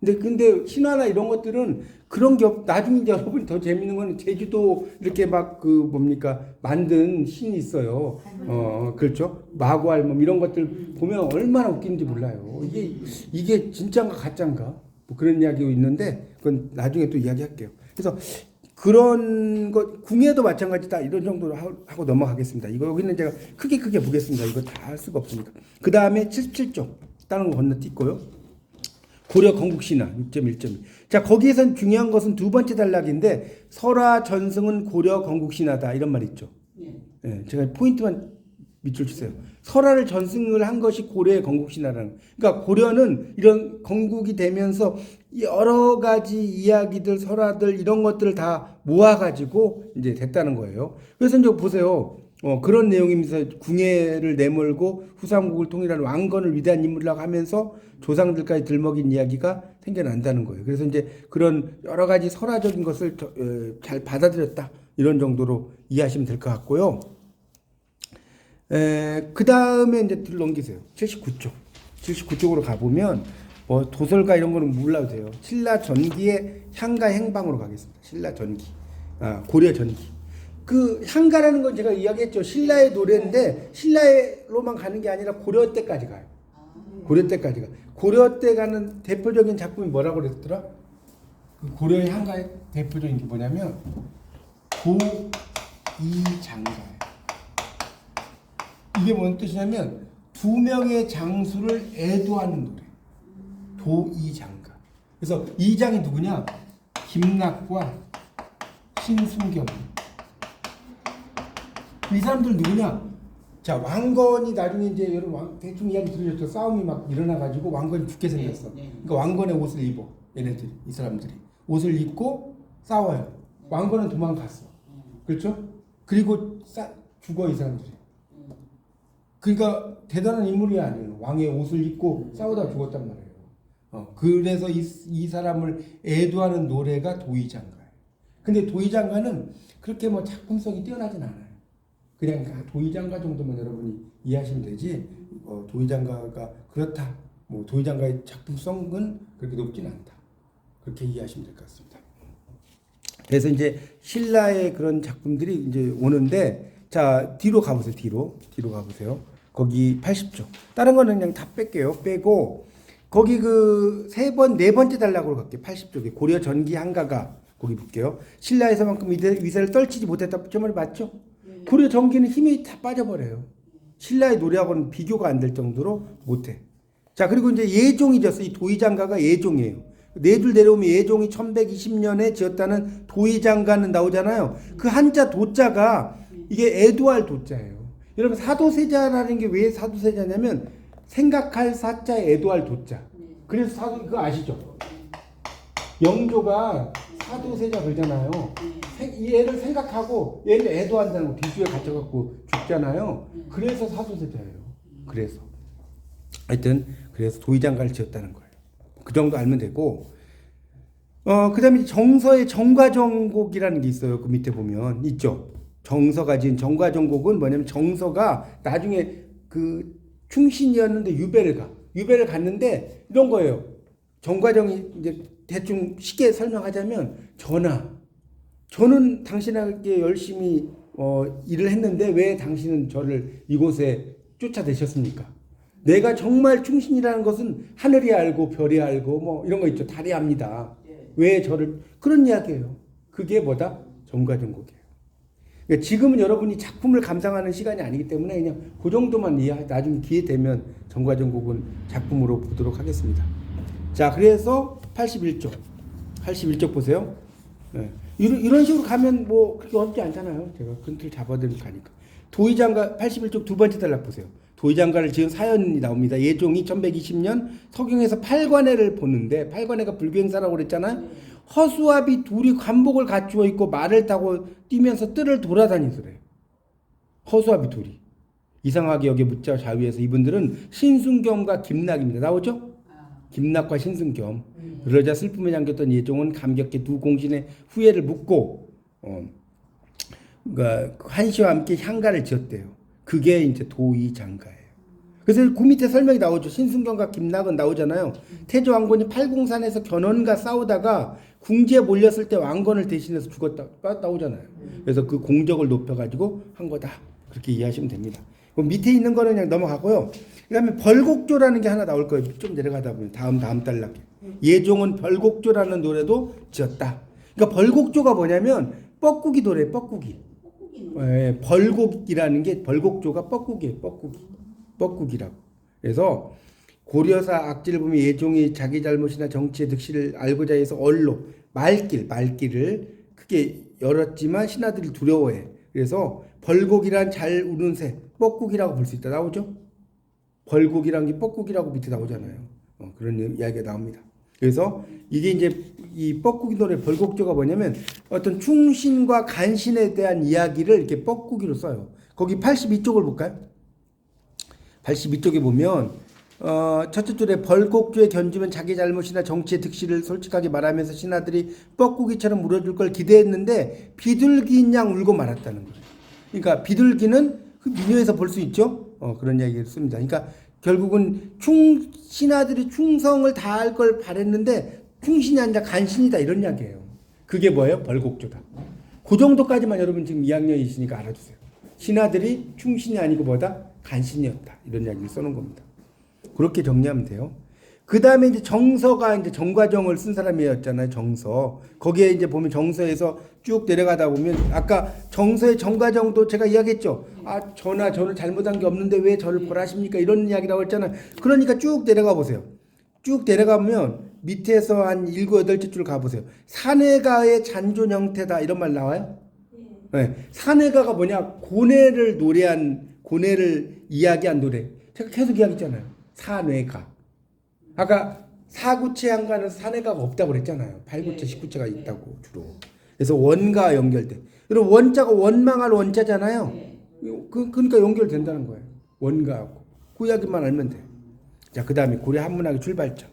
근데 신화나 이런 것들은 그런 게 나중에 이제 여러분 더 재밌는 건 제주도 이렇게 막 그 뭡니까 만든 신이 있어요. 그렇죠. 마구알몸 이런 것들 보면 얼마나 웃기는지 몰라요. 이게 진짜인가 가짜인가 뭐 그런 이야기가 있는데 그건 나중에 또 이야기할게요. 그래서 그런 것 궁예도 마찬가지다 이런 정도로 하고 넘어가겠습니다. 이거 여기는 제가 크게 보겠습니다. 이거 다 할 수가 없으니까. 그 다음에 77쪽 다른 거 건너뛰고요. 고려 건국신화 6.1.2. 자 거기에선 중요한 것은 두 번째 단락인데 설화 전승은 고려 건국신화다 이런 말 있죠. 예, 제가 포인트만 밑줄 주세요. 설화를 전승을 한 것이 고려의 건국신화라는. 그러니까 고려는 이런 건국이 되면서 여러 가지 이야기들, 설화들 이런 것들을 다 모아가지고 이제 됐다는 거예요. 그래서 이제 보세요. 그런 내용이면서 궁예를 내몰고 후삼국을 통일한 왕건을 위대한 인물이라고 하면서 조상들까지 들먹인 이야기가 생겨난다는 거예요. 그래서 이제 그런 여러 가지 설화적인 것을 잘 받아들였다 이런 정도로 이해하시면 될 것 같고요. 그 다음에 이제 뒤로 넘기세요. 79쪽. 79쪽으로 가보면 뭐 도설가 이런 거는 몰라도 돼요. 신라 전기의 향가 행방으로 가겠습니다. 신라 전기. 고려 전기. 그 향가라는 건 제가 이야기했죠. 신라의 노래인데 신라로만 가는 게 아니라 고려 때까지 가요. 고려 때까지 가. 고려 때 가는 대표적인 작품이 뭐라고 그랬더라? 그 고려의 향가의 대표적인 게 뭐냐면 도이장가예요. 이게 뭔 뜻이냐면 두 명의 장수를 애도하는 노래. 도이장가. 그래서 이 장이 누구냐? 김낙과 신순경. 이 사람들 누구냐? 자 왕건이 나중에 이제 여러분 대충 이야기 들으셨죠? 싸움이 막 일어나가지고 왕건이 죽게 생겼어. 그러니까 왕건의 옷을 입어. 얘네들이 이 사람들이 옷을 입고 싸워요. 왕건은 도망갔어. 그렇죠? 그리고 죽어 이 사람들이. 그러니까 대단한 인물이 아니에요. 왕의 옷을 입고 싸우다 죽었단 말이에요. 그래서 이 사람을 애도하는 노래가 도이장가예요. 근데 도이장가는 그렇게 뭐 작품성이 뛰어나진 않아요. 그냥 도이장가 정도만 여러분이 이해하시면 되지. 도이장가가 그렇다. 뭐 도이장가의 작품성은 그렇게 높진 않다. 그렇게 이해하시면 될 것 같습니다. 그래서 이제 신라의 그런 작품들이 이제 오는데 자 뒤로 가보세요. 뒤로 가보세요. 거기 80쪽. 다른 거는 그냥 다 뺄게요. 빼고 거기 그 네 번째 단락으로 갈게요. 80쪽에 고려 전기 한가가 거기 볼게요. 신라에서만큼 위세를 떨치지 못했다. 저 말이 맞죠? 고려 전기는 힘이 다 빠져버려요. 신라의 노래하고는 비교가 안 될 정도로 못해. 자 그리고 이제 예종이졌어. 이 도이장가가 예종이에요. 네 줄 내려오면 예종이 1120년에 지었다는 도이장가는 나오잖아요. 그 한자 도자가 이게 애도할 도자예요. 여러분 사도세자라는 게 왜 사도세자냐면 생각할 사자에 애도할 도자. 그래서 사도 그거 아시죠? 영조가 사도세자 그러잖아요. 이 애를 생각하고 얘를 애도한다는 거 비수에 갇혀갖고 죽잖아요. 그래서 사도세자예요. 그래서 하여튼 그래서 도이장가를 지었다는 거예요. 그 정도 알면 되고 그 다음에 정서의 정과정곡이라는 게 있어요. 그 밑에 보면 있죠. 정서가 지은 정과정곡은 뭐냐면 정서가 나중에 그 충신이었는데 유배를 갔는데 이런 거예요. 정과정이 이제 대충 쉽게 설명하자면 저는 당신에게 열심히 일을 했는데 왜 당신은 저를 이곳에 쫓아내셨습니까? 내가 정말 충신이라는 것은 하늘이 알고 별이 알고 뭐 이런 거 있죠. 달이 압니다. 왜 저를 그런 이야기예요. 그게 뭐다? 정과정곡이에요. 그러니까 지금은 여러분이 작품을 감상하는 시간이 아니기 때문에 그냥 그 정도만 이해. 나중에 기회 되면 정과정곡은 작품으로 보도록 하겠습니다. 자, 그래서 81쪽 보세요. 네. 이런 식으로 가면 뭐 그렇게 어렵지 않잖아요. 제가 큰 틀 잡아드리면 가니까. 도의장가 81쪽 두 번째 단락 보세요. 도의장가를 지은 사연이 나옵니다. 예종이 1120년 서경에서 팔관회를 보는데 팔관회가 불교행사라고 그랬잖아요. 허수아비 둘이 관복을 갖추어 있고 말을 타고 뛰면서 뜰을 돌아다니더래요. 허수아비 둘이. 이상하게 여기 묻자 좌위에서 이분들은 신순겸과 김낙입니다. 나오죠? 김낙과 신순겸. 그러자 슬픔에 잠겼던 예종은 감격해 두 공신의 후예를 묻고 그러니까 한시와 함께 향가를 지었대요. 그게 이제 도의장가예요. 그래서 그 밑에 설명이 나오죠. 신순겸과 김낙은 나오잖아요. 태조 왕건이 팔공산에서 견훤과 싸우다가 궁지에 몰렸을 때 왕건을 대신해서 죽었다 나오잖아요. 그래서 그 공적을 높여가지고 한 거다. 그렇게 이해하시면 됩니다. 그럼 밑에 있는 거는 그냥 넘어가고요. 그 다음에 벌곡조라는 게 하나 나올 거예요. 좀 내려가다 보면 다음 단락에. 예종은 벌곡조라는 노래도 지었다. 그러니까 벌곡조가 뭐냐면 뻐꾸기 노래, 뻐꾸기. 예, 벌곡이라는 게 벌곡조가 뻐꾸기예요. 뻐꾸기라고. 그래서 고려사 악질을 보면 예종이 자기 잘못이나 정치의 득실을 알고자 해서 언로 말길을 크게 열었지만 신하들이 두려워해. 그래서 벌곡이란 잘 우는 새, 뻐꾸기라고 볼 수 있다. 나오죠? 벌곡이란 게 뻐꾸기라고 밑에 나오잖아요. 그런 이야기가 나옵니다. 그래서 이게 이제 이 뻐꾸기 노래 벌곡조가 뭐냐면 어떤 충신과 간신에 대한 이야기를 이렇게 뻐꾸기로 써요. 거기 82쪽을 볼까요? 82쪽에 보면 첫째 줄에 벌곡조에 견주면 자기 잘못이나 정치의 득실을 솔직하게 말하면서 신하들이 뻐꾸기처럼 물어줄 걸 기대했는데 비둘기인 양 울고 말았다는 거예요. 그러니까 비둘기는 그 민요에서 볼 수 있죠. 그런 이야기를 씁니다. 그러니까 결국은 신하들이 충성을 다할 걸 바랬는데 충신이 아니라 간신이다 이런 이야기예요. 그게 뭐예요? 벌곡조다. 그 정도까지만 여러분 지금 2학년이시니까 알아두세요. 신하들이 충신이 아니고 뭐다? 간신이었다. 이런 이야기를 써놓은 겁니다. 그렇게 정리하면 돼요. 그 다음에 이제 정서가 이제 정과정을 쓴 사람이었잖아요. 정서. 거기에 이제 보면 정서에서 쭉 내려가다 보면 아까 정서의 정과정도 제가 이야기했죠. 아, 저는 잘못한 게 없는데 왜 저를 벌하십니까? 이런 이야기라고 했잖아요. 그러니까 쭉 내려가 보세요. 쭉 내려가면 밑에서 한 7, 8째 줄 가보세요. 사내가의 잔존 형태다. 이런 말 나와요? 네. 사내가가 뭐냐? 고뇌를 이야기한 노래. 제가 계속 이야기했잖아요. 사뇌가. 아까 사구체 한가는 사내가가 없다고 그랬잖아요. 8구체, 19체가 있다고 주로. 그래서 원과 연결돼. 그리고 원자가 원망할 원자잖아요. 그러니까 연결된다는 거예요. 원가하고. 그 이야기만 알면 돼. 자, 그 다음에 고려 한문학의 출발점.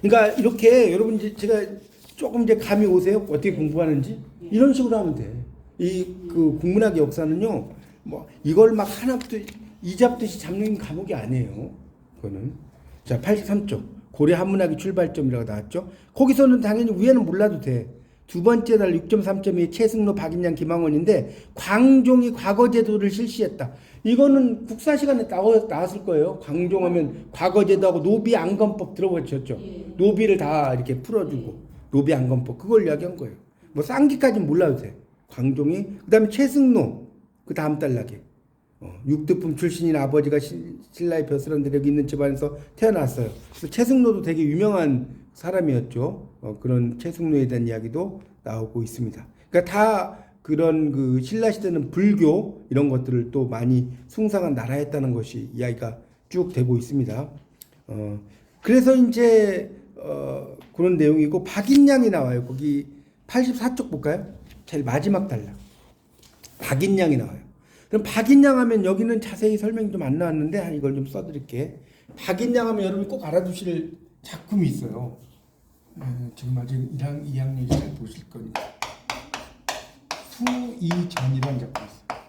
그러니까 이렇게 여러분 제가 조금 이제 감이 오세요? 어떻게 공부하는지? 이런 식으로 하면 돼. 그 국문학의 역사는요, 뭐 이걸 막 하나부터 이잡듯이 잡는 과목이 아니에요. 그거는. 자, 83쪽. 고려 한문학의 출발점이라고 나왔죠. 거기서는 당연히 위에는 몰라도 돼. 두 번째 달 6.3.2 최승로, 박인양, 김항원인데 광종이 과거제도를 실시했다. 이거는 국사 시간에 나왔을 거예요. 광종하면 과거제도하고 노비안건법 들어보셨죠? 노비를 다 이렇게 풀어주고 노비안건법 그걸 이야기한 거예요. 뭐 쌍기까지는 몰라도 돼. 광종이 그 다음에 최승로 그 다음 단락에 육두품 출신인 아버지가 신라의 벼슬한 대력이 있는 집안에서 태어났어요. 그래서 최승로도 되게 유명한 사람이었죠. 그런 최승로에 대한 이야기도 나오고 있습니다. 그러니까 다 그런 그 신라 시대는 불교 이런 것들을 또 많이 숭상한 나라였다는 것이 이야기가 쭉 되고 있습니다. 그래서 이제 그런 내용이고 박인양이 나와요. 거기 84쪽 볼까요? 제일 마지막 단락. 박인양이 나와요. 그럼 박인양 하면 여기는 자세히 설명이 좀 안 나왔는데 이걸 좀 써드릴게. 박인양 하면 여러분이 꼭 알아두실 작품이 있어요. 지금 아직 2학년이 잘 보실 거니까. 수이전이라는 작품이 있어요.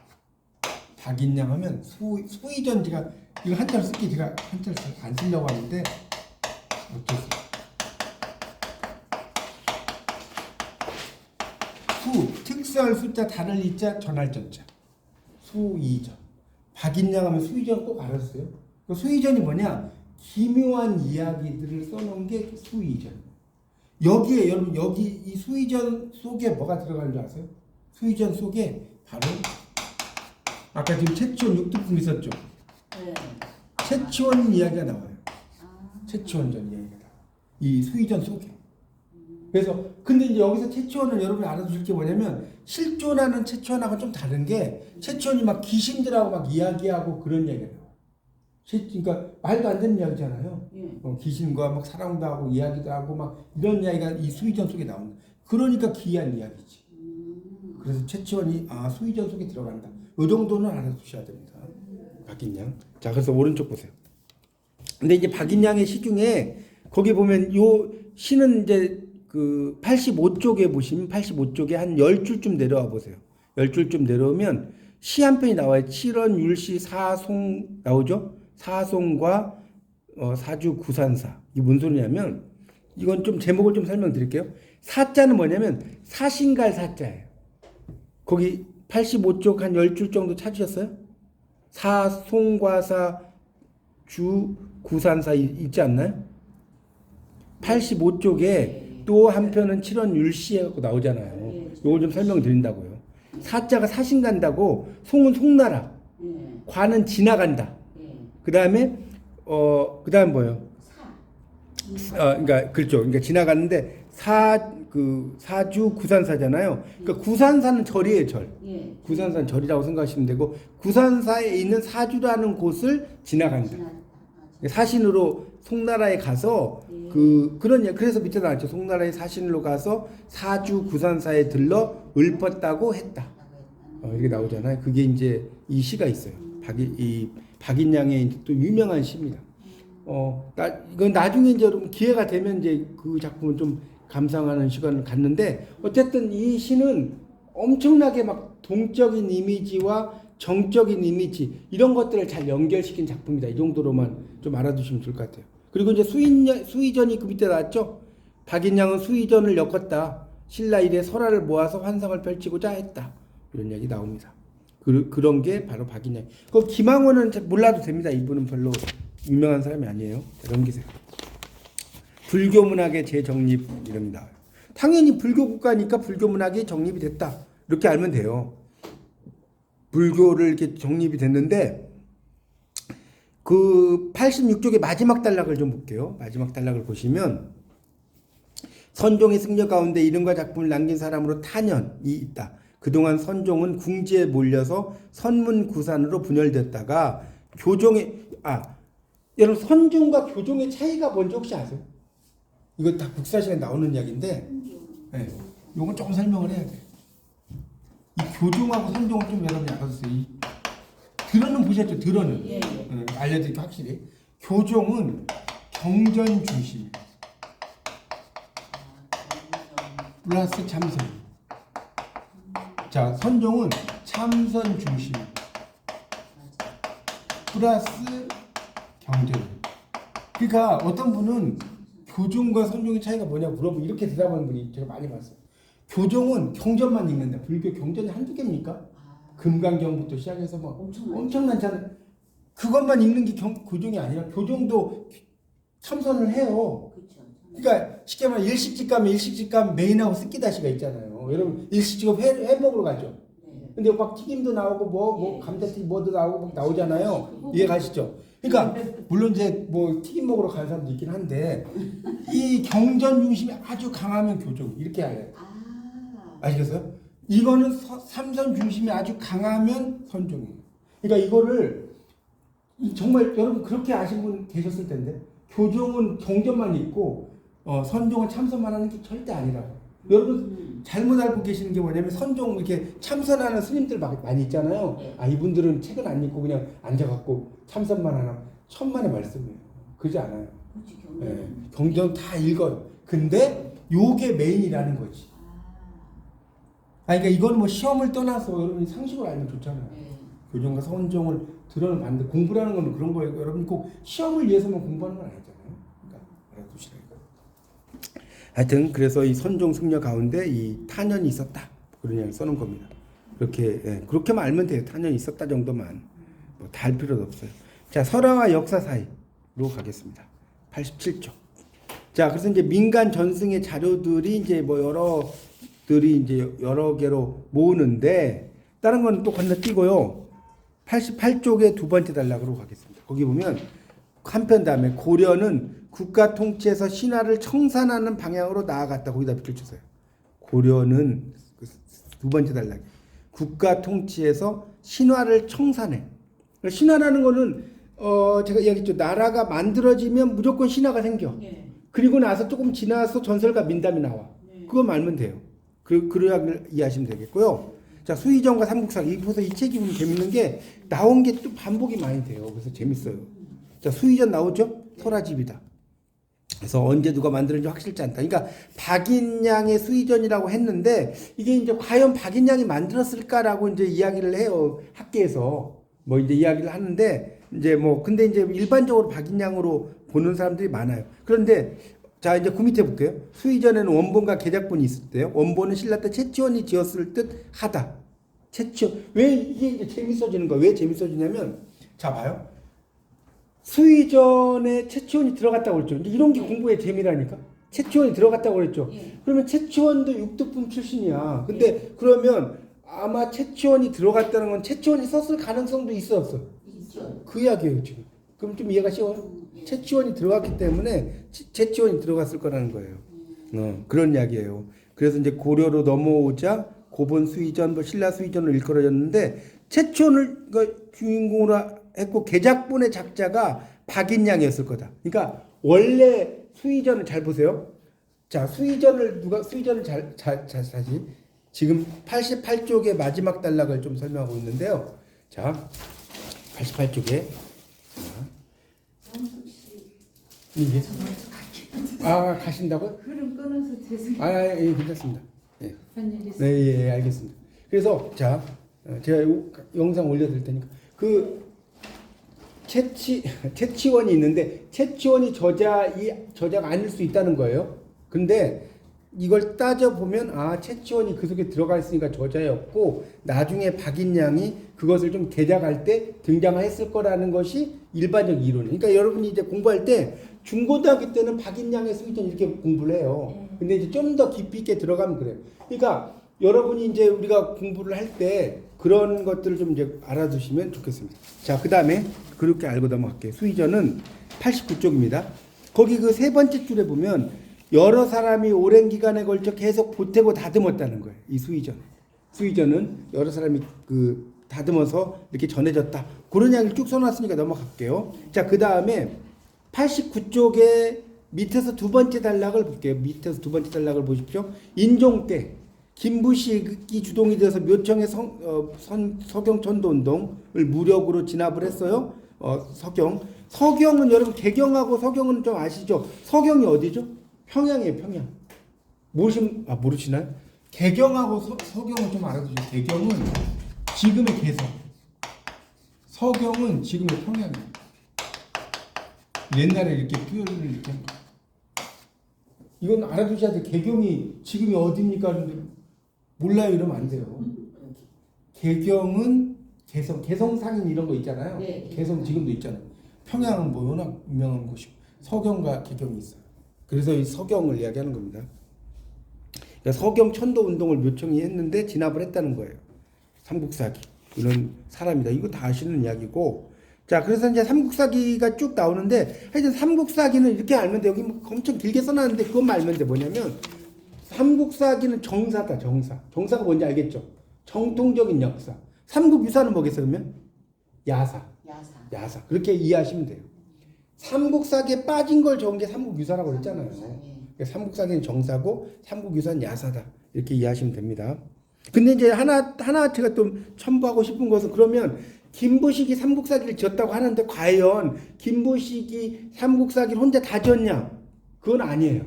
박인양 하면 수이전 제가 이거 한자로 쓸게 제가 한자로 안 쓰려고 하는데 어쩌세요. 특수할 숫자 단을 이자 전할 전자. 수이전. 박인양 하면 수이전 꼭 알았어요. 그 수의전이 뭐냐? 기묘한 이야기들을 써놓은 게 수의전. 여기에 여러분 여기 이 수의전 속에 뭐가 들어가는 줄 아세요? 수의전 속에 바로 아까 지금 채치원 육두품 있었죠? 네. 채치원 이야기가 나와요. 아. 채치원전 이야기가 나와요. 이 수의전 속에. 그래서 근데 이제 여기서 채치원을 여러분이 알아두실 게 뭐냐면 실존하는 채치원하고 좀 다른 게 채치원이 막 귀신들하고 막 이야기하고 그런 이야기가 나와요. 그러니까 말도 안 되는 이야기잖아요. 예. 귀신과 막 사랑도 하고 이야기도 하고 막 이런 이야기가 이 수의전 속에 나온다. 그러니까 귀한 이야기지. 그래서 채치원이 수의전 속에 들어간다. 이 정도는 알아두셔야 됩니다. 박인양. 자, 그래서 오른쪽 보세요. 근데 이제 박인양의 시 중에 거기 보면 요 시는 이제 그 85쪽에 보시면 85쪽에 한 10줄쯤 내려와 보세요. 10줄쯤 내려오면 시 한 편이 나와요. 7원 율시 사송 나오죠? 사송과 사주 구산사. 이게 뭔 소리냐면 이건 좀 제목을 좀 설명드릴게요. 사자는 뭐냐면 사신갈 사자예요. 거기 85쪽 한 10줄 정도 찾으셨어요? 사송과 사주 구산사 있지 않나요? 85쪽에 또 한편은 7원 율시에 갖고 나오잖아요. 이걸 좀 설명드린다고요. 사자가 사신 간다고 송은 송나라, 관은 지나간다. 그 다음에 그다음 뭐예요? 그러니까 그렇죠. 그러니까 지나가는데 사주 구산사잖아요. 그러니까 구산사는 절이에요, 절. 구산사는 절이라고 생각하시면 되고 구산사에 있는 사주라는 곳을 지나간다. 사신으로 송나라에 가서 그래서 밑에 나왔죠. 송나라의 사신으로 가서 사주 구산사에 들러 읊었다고 했다. 이게 나오잖아요. 그게 이제 이 시가 있어요. 박인양의 또 유명한 시입니다. 이건 나중에 이제 여러분 기회가 되면 이제 그 작품을 좀 감상하는 시간을 갖는데 어쨌든 이 시는 엄청나게 막 동적인 이미지와 정적인 이미지 이런 것들을 잘 연결시킨 작품이다. 이 정도로만 좀 알아두시면 좋을 것 같아요. 그리고 이제 수의전이 그 밑에 나왔죠. 박인양은 수의전을 엮었다. 신라 일에 설화를 모아서 환상을 펼치고자 했다. 이런 얘기 나옵니다. 그런 게 바로 박인양. 그 김항원은 몰라도 됩니다. 이분은 별로 유명한 사람이 아니에요. 넘기세요. 불교 문학의 재정립 이름이 나와요. 당연히 불교 국가니까 불교 문학이 정립이 됐다. 이렇게 알면 돼요. 불교를 이렇게 정립이 됐는데 그 86쪽의 마지막 단락을 좀 볼게요. 마지막 단락을 보시면 선종의 승려 가운데 이름과 작품을 남긴 사람으로 탄현이 있다. 그동안 선종은 궁지에 몰려서 선문구산으로 분열됐다가 여러분 선종과 교종의 차이가 뭔지 혹시 아세요? 이거 다 국사시간에 나오는 이야기인데 네, 이건 조금 설명을 해야 돼요. 이 교종하고 선종을 좀 여러분이 알아주세요. 들어는 보셨죠? 들어는 알려드릴게 확실히. 교종은 경전 중심 플러스 참선. 자, 선종은 참선 중심 플러스 경전. 그러니까 어떤 분은 교종과 선종의 차이가 뭐냐고 물어보면 이렇게 대답하는 분이 제가 많이 봤어요. 교종은 경전만 읽는다. 불교 경전이 한두 개입니까? 금강경부터 시작해서 막 엄청난잖아요. 그것만 읽는 게 교종이 아니라 교종도 참선을 해요. 그러니까 쉽게 말하면 일식집 가면 메인하고 스키다시가 있잖아요. 여러분 일식집 회 먹으러 가죠. 근데 막 튀김도 나오고 뭐 감자튀김 뭐도 나오고 막 나오잖아요. 이해 가시죠? 그러니까 물론 이제 뭐 튀김 먹으러 가는 사람도 있긴 한데 이 경전 중심이 아주 강하면 교종 이렇게 알아요. 아시겠어요? 이거는 삼선 중심이 아주 강하면 선종이에요. 그러니까 이거를 정말 여러분 그렇게 아신 분 계셨을 텐데 교종은 경전만 있고 선종은 참선만 하는 게 절대 아니라고. 여러분 잘못 알고 계시는 게 뭐냐면 선종 이렇게 참선하는 스님들 많이 있잖아요. 이분들은 책은 안 읽고 그냥 앉아갖고 참선만 하나. 천만의 말씀이에요. 그러지 않아요. 경전 다 읽어요. 근데 요게 메인이라는 거지. 그러니까 이건 뭐 시험을 떠나서 여러분이 상식을 알면 좋잖아요. 교종과 선종을 들어는 봤는데 공부라는 건 그런 거예요. 여러분 꼭 시험을 위해서만 공부하는 건 아니잖아요. 그러니까 알아두시라고. 하여튼 그래서 이 선종 승려 가운데 이 탄현이 있었다. 그런 이야기 써놓은 겁니다. 그렇게만 알면 돼요. 탄현이 있었다 정도만. 뭐 다 할 필요도 없어요. 자, 설화와 역사 사이로 가겠습니다. 87쪽. 자, 그래서 이제 민간 전승의 자료들이 이제 뭐 여러들이 이제 여러 개로 모으는데 다른 건 또 건너뛰고요. 88쪽의 두 번째 단락으로 가겠습니다. 거기 보면 한편 다음에 고려는 국가 통치에서 신화를 청산하는 방향으로 나아갔다. 거기다 밑줄 쳐서요. 고려는 두 번째 단락. 국가 통치에서 신화를 청산해. 신화라는 거는 제가 이야기했죠. 나라가 만들어지면 무조건 신화가 생겨. 예. 그리고 나서 조금 지나서 전설과 민담이 나와. 그거 말면 돼요. 그래야 이해하시면 되겠고요. 자, 수의정과 삼국사기. 그래서 이 책이 보면 재밌는 게 나온 게 또 반복이 많이 돼요. 그래서 재밌어요. 자, 수의전 나오죠? 설화집이다. 그래서 언제 누가 만들었는지 확실치 않다. 그러니까 박인양의 수의전이라고 했는데 이게 이제 과연 박인양이 만들었을까라고 이제 이야기를 해요. 학계에서 뭐 이제 이야기를 하는데 이제 뭐 근데 이제 일반적으로 박인양으로 보는 사람들이 많아요. 그런데 자, 이제 그 밑에 볼게요. 수의전에는 원본과 개작본이 있을 때요. 원본은 신라 때 채치원이 지었을 듯 하다. 채치원. 왜 이게 이제 재밌어지는 거야? 왜 재밌어지냐면 자, 봐요. 수의전에 채치원이 들어갔다고 그랬죠. 이제 이런 게 공부의 재미라니까. 채치원이 들어갔다고 그랬죠. 예. 그러면 채치원도 육두품 출신이야. 근데 그러면 아마 채치원이 들어갔다는 건 채치원이 썼을 가능성도 있었어. 있죠. 그 이야기예요, 지금. 그럼 좀 이해가 쉬워요? 채치원이 들어갔기 때문에 채치원이 들어갔을 거라는 거예요. 그런 이야기예요. 그래서 이제 고려로 넘어오자 고본 수의전, 뭐 신라 수의전을 일컬어졌는데 채치원을 주인공으로 했고 개작본의 작자가 박인양이었을 거다. 그러니까 원래 수의전을 잘 보세요. 자, 수의전을 다시 지금 88쪽의 마지막 단락을 좀 설명하고 있는데요. 자, 88쪽에 이게 가신다고요? 흐름 끊어서 죄송해요. 예, 괜찮습니다. 예. 급한 일이 있어요. 네, 예, 알겠습니다. 그래서 자, 제가 영상 올려드릴 테니까 그 채치원이 있는데 채치원이 저자가 아닐 수 있다는 거예요. 근데 이걸 따져보면 채치원이 그 속에 들어가 있으니까 저자였고 나중에 박인양이 그것을 좀 개작할 때 등장했을 거라는 것이 일반적 이론이에요. 그러니까 여러분이 이제 공부할 때 중고등학교 때는 박인양의 수의전 이렇게 공부를 해요. 근데 이제 좀 더 깊이 있게 들어가면 그래요. 그러니까 여러분이 이제 우리가 공부를 할 때 그런 것들을 좀 이제 알아두시면 좋겠습니다. 자, 그 다음에 그렇게 알고 넘어갈게요. 수의전은 89쪽입니다. 거기 그 세 번째 줄에 보면 여러 사람이 오랜 기간에 걸쳐 계속 보태고 다듬었다는 거예요. 이 수의전은 여러 사람이 다듬어서 이렇게 전해졌다. 그런 이야기를 쭉 써놨으니까 넘어갈게요. 자, 그 다음에 89쪽에 밑에서 두 번째 단락을 볼게요. 밑에서 두 번째 단락을 보십시오. 인종 때 김부식이 주동이 돼서 묘청의 서경 천도 운동을 무력으로 진압을 했어요. 서경은 여러분 개경하고 서경은 좀 아시죠? 서경이 어디죠? 평양이에요, 평양. 모르시나요? 개경하고 서경은 좀 알아두세요. 개경은 지금의 개성. 서경은 지금의 평양이에요. 옛날에 이렇게 표현을 이렇게. 이건 알아두셔야 돼요. 개경이 지금이 어디입니까? 근데 몰라요 이러면 안 돼요. 개경은 개성상인 이런 거 있잖아요. 네. 개성 지금도 있잖아요. 평양은 뭐 워낙 유명한 곳이고 서경과 개경이 있어요. 그래서 이 서경을 이야기하는 겁니다. 그러니까 서경 천도 운동을 묘청이 했는데 진압을 했다는 거예요. 삼국사기 이런 사람이다. 이거 다 아시는 이야기고. 자, 그래서 이제 삼국사기가 쭉 나오는데 하여튼 삼국사기는 이렇게 알면 돼. 여기 뭐 엄청 길게 써놨는데 그것만 알면 돼. 뭐냐면 삼국사기는 정사다. 정사가 뭔지 알겠죠? 정통적인 역사. 삼국유사는 뭐겠어요 그러면? 야사. 그렇게 이해하시면 돼요. 삼국사기에 빠진 걸 적은 게 삼국유사라고 했잖아요. 그러니까 삼국사기는 정사고 삼국유사는 야사다. 이렇게 이해하시면 됩니다. 근데 이제 하나 제가 좀 첨부하고 싶은 것은 그러면 김부식이 삼국사기를 지었다고 하는데 과연 김부식이 삼국사기를 혼자 다 지었냐? 그건 아니에요.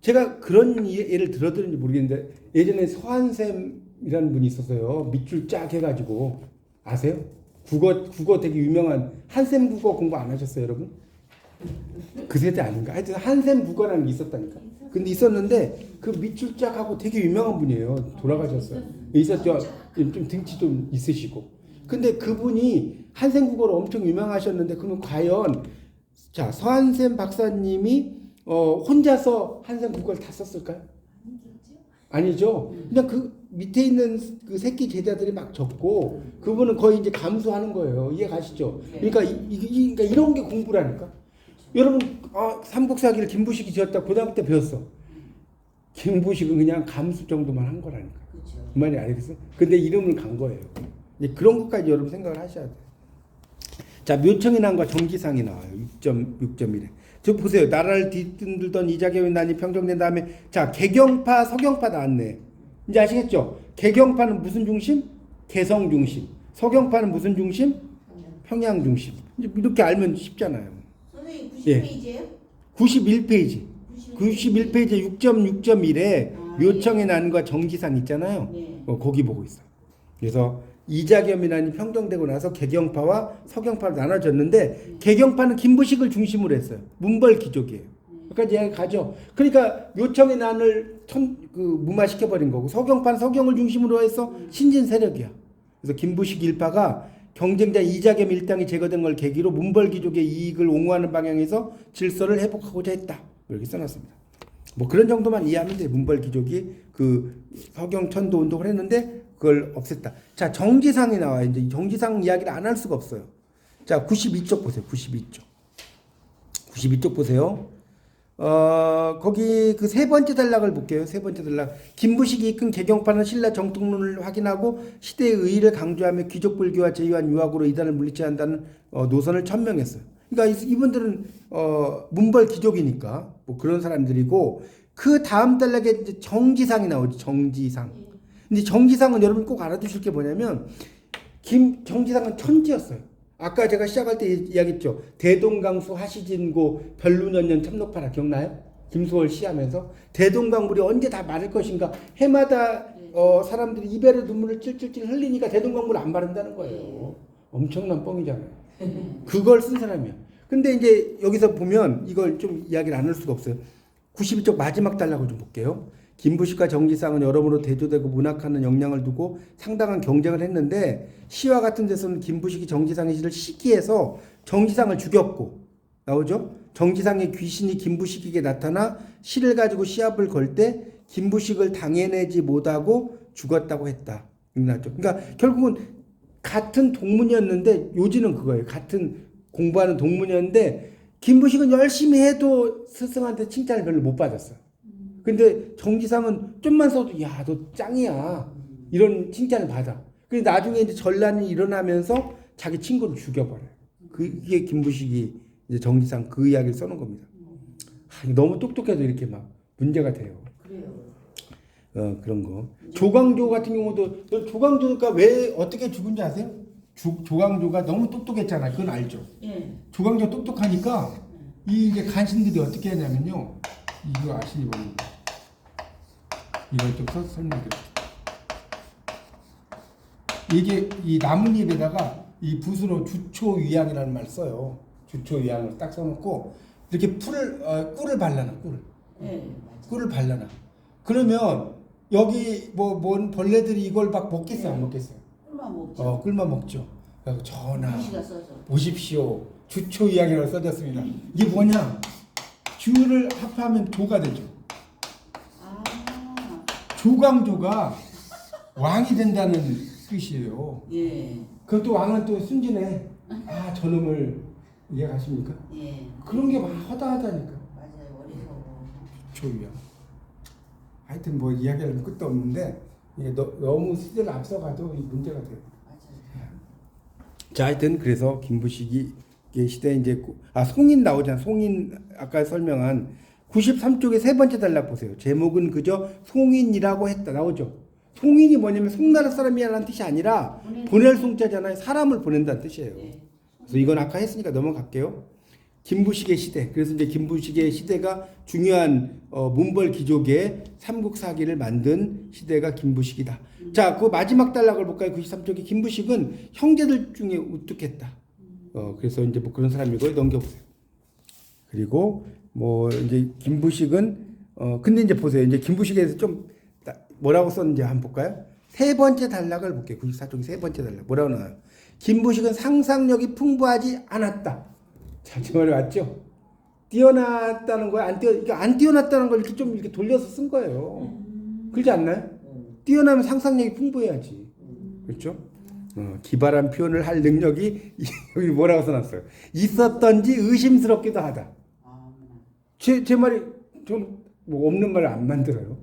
제가 그런 예를 들어드는지 모르겠는데 예전에 서한샘이라는 분이 있었어요. 밑줄 쫙 해가지고 아세요? 국어 되게 유명한 한샘 국어 공부 안 하셨어요, 여러분? 그 세대 아닌가? 하여튼 한샘 국어라는 게 있었다니까. 근데 있었는데 그 밑줄 쫙 하고 되게 유명한 분이에요. 돌아가셨어요. 있었죠. 좀 등치 좀 있으시고. 근데 그분이 한생국어로 엄청 유명하셨는데 그러면 과연 자 서한샘 박사님이 혼자서 한생국어를 다 썼을까요? 아니죠. 그냥 그 밑에 있는 그 새끼 제자들이 막 적고 그분은 거의 이제 감수하는 거예요. 이해 가시죠? 그러니까 그러니까 이런 게 공부라니까. 여러분 삼국사기를 김부식이 지었다 고등학교 때 배웠어. 김부식은 그냥 감수 정도만 한 거라니까. 그렇죠. 그 말이 알겠어? 근데 이름을 간 거예요. 이제 그런 것까지 여러분 생각을 하셔야 돼요. 자, 묘청의 난과 정지상이 나와요. 6.1에. 저 보세요. 나라를 뒤흔들던 이자겸이 난이 평정된 다음에 자, 개경파, 서경파 나왔네. 이제 아시겠죠? 개경파는 무슨 중심? 개성 중심. 서경파는 무슨 중심? 평양 중심. 이제 이렇게 알면 쉽잖아요. 선생님 예. 90페이지예요? 91페이지. 91페이지 6.6.1에 아, 묘청의 난과 정지상 있잖아요. 네. 거기 보고 있어. 그래서 이자겸이 난이 평정되고 나서 개경파와 서경파로 나눠졌는데 개경파는 김부식을 중심으로 했어요. 문벌 귀족이에요. 여기까지 이야기 가죠. 그러니까 묘청의 난을 무마시켜 버린 거고 서경파는 서경을 중심으로 해서 신진 세력이야. 그래서 김부식 일파가 경쟁자 이자겸 일당이 제거된 걸 계기로 문벌 귀족의 이익을 옹호하는 방향에서 질서를 회복하고자 했다. 이렇게 써놨습니다. 뭐 그런 정도만 이해하면 돼. 문벌 귀족이 그 서경 천도 운동을 했는데 그걸 없앴다. 자, 정지상이 나와요. 이제 정지상 이야기를 안 할 수가 없어요. 자, 92쪽 보세요. 92쪽. 92쪽 보세요. 거기 그 세 번째 단락을 볼게요. 세 번째 단락. 김부식이 이끈 개경파는 신라 정통론을 확인하고 시대의 의의를 강조하며 귀족 불교와 제휴한 유학으로 이단을 물리쳐야 한다는 노선을 천명했어요. 그러니까 이분들은 문벌 귀족이니까 뭐 그런 사람들이고 그 다음 단락에 이제 정지상이 나오죠. 정지상. 근데 정지상은 여러분 꼭 알아두실 게 뭐냐면 정지상은 천지였어요. 아까 제가 시작할 때 이야기했죠. 대동강수 하시진고 별루년년 참록파라 기억나요? 김수월 시하면서 대동강물이 언제 다 마를 것인가 해마다 사람들이 이별의 눈물을 찔찔찔 흘리니까 대동강물을 안 바른다는 거예요. 엄청난 뻥이잖아요. 그걸 쓴 사람이야. 근데 이제 여기서 보면 이걸 좀 이야기를 안 할 수가 없어요. 92쪽 마지막 단락을 좀 볼게요. 김부식과 정지상은 여러모로 대조되고 문학하는 역량을 두고 상당한 경쟁을 했는데 시와 같은 데서는 김부식이 정지상의 시를 시기해서 정지상을 죽였고 나오죠? 정지상의 귀신이 김부식에게 나타나 시를 가지고 시합을 걸 때 김부식을 당해내지 못하고 죽었다고 했다. 그러니까 결국은 같은 동문이었는데 요지는 그거예요. 같은 공부하는 동문이었는데 김부식은 열심히 해도 스승한테 칭찬을 별로 못 받았어요. 근데 정지상은 좀만 써도 야, 너 짱이야. 이런 칭찬을 받아. 근데 나중에 이제 전란이 일어나면서 자기 친구를 죽여버려요. 그게 김부식이 이제 정지상 그 이야기를 써놓은 겁니다. 너무 똑똑해도 이렇게 막 문제가 돼요. 그래요. 그런 거. 조광조 같은 경우도 조광조가 왜 어떻게 죽은지 아세요? 조광조가 너무 똑똑했잖아요. 그건 알죠. 예. 조광조 똑똑하니까 이 이제 간신들이 어떻게 하냐면요. 이거 아시니 모르겠는데 이걸 좀 설명드릴게요. 이게 이 나뭇잎에다가 이 붓으로 주초위양이라는 말 써요. 주초위양을 딱 써놓고 이렇게 꿀을 발라놔. 예. 꿀을 발라놔. 그러면 여기 뭔 벌레들이 이걸 막 먹겠어요? 안 먹겠어요? 꿀만 먹죠. 꿀만 먹죠. 그래서 전하 글씨가 써서. 보십시오. 주초위양이라고 써졌습니다. 이게 뭐냐? 주를 합하면 조가 되죠. 아. 조광조가 왕이 된다는 뜻이에요. 예. 그것도 왕은 또 순진해. 저놈을 이해가십니까? 예. 그런 게 막 허다하다니까. 맞아요. 어리석어. 조위양. 하여튼 뭐 이야기하려면 끝도 없는데 이게 너무 시대를 앞서가도 이 문제가 돼요. 맞아요. 자, 하여튼 그래서 김부식이 시대에 이제 송인 나오잖아. 송인 아까 설명한 93쪽의 세 번째 단락 보세요. 제목은 그저 송인이라고 했다 나오죠. 송인이 뭐냐면 송나라 사람이라는 뜻이 아니라 보낼 송자잖아요. 사람을 보낸다는 뜻이에요. 그래서 이건 아까 했으니까 넘어갈게요. 김부식의 시대. 그래서 이제 김부식의 시대가 중요한 문벌 귀족의 삼국사기를 만든 시대가 김부식이다. 자, 그 마지막 단락을 볼까요? 93쪽에 김부식은 형제들 중에 우뚝했다. 그래서 이제 뭐 그런 사람이고 넘겨보세요. 그리고 뭐 이제 김부식은 근데 이제 보세요. 이제 김부식에 대해서 좀 뭐라고 썼는지 한번 볼까요? 세 번째 단락을 볼게요. 94쪽의 세 번째 단락. 뭐라고 나와요? 김부식은 상상력이 풍부하지 않았다. 자, 제 말이 맞죠? 뛰어났다는 거야? 그러니까 안 뛰어났다는 걸 이렇게 좀 이렇게 돌려서 쓴 거예요. 그렇지 않나요? 뛰어나면 상상력이 풍부해야지. 그렇죠? 기발한 표현을 할 능력이 여기 뭐라고 써놨어요? 있었던지 의심스럽기도 하다. 제 말이 좀 뭐 없는 말을 안 만들어요.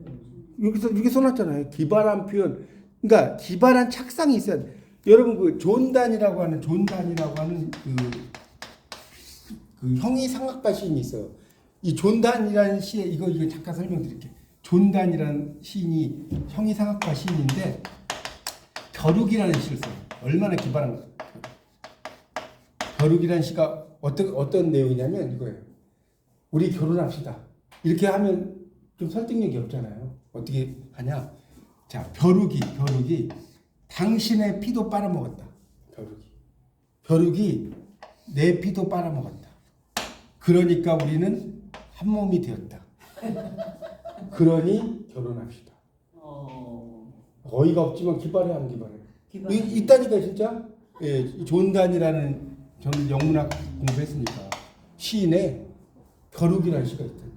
여기서 이게 써놨잖아요. 기발한 표현. 그러니까 기발한 착상이 있어야 돼. 여러분 그 존단이라고 하는 그 형이 상학파 시인이 있어요. 이 존단이라는 시에 이거 잠깐 설명드릴게요. 존단이라는 시인이 형이 상학파 시인인데 벼룩이라는 시를 써요. 얼마나 기발한 거예요. 벼룩이라는 시가 어떤 내용이냐면 이거예요. 우리 결혼합시다. 이렇게 하면 좀 설득력이 없잖아요. 어떻게 하냐? 자, 벼룩이 당신의 피도 빨아먹었다. 벼룩이 내 피도 빨아먹었다. 그러니까 우리는 한 몸이 되었다. 그러니 결혼합시다. 어이가 없지만 기발해 안 기발해? 있다니까 진짜. 예, 존단이라는 저는 영문학 공부했으니까 시인의 벼룩이라는 시가 있다.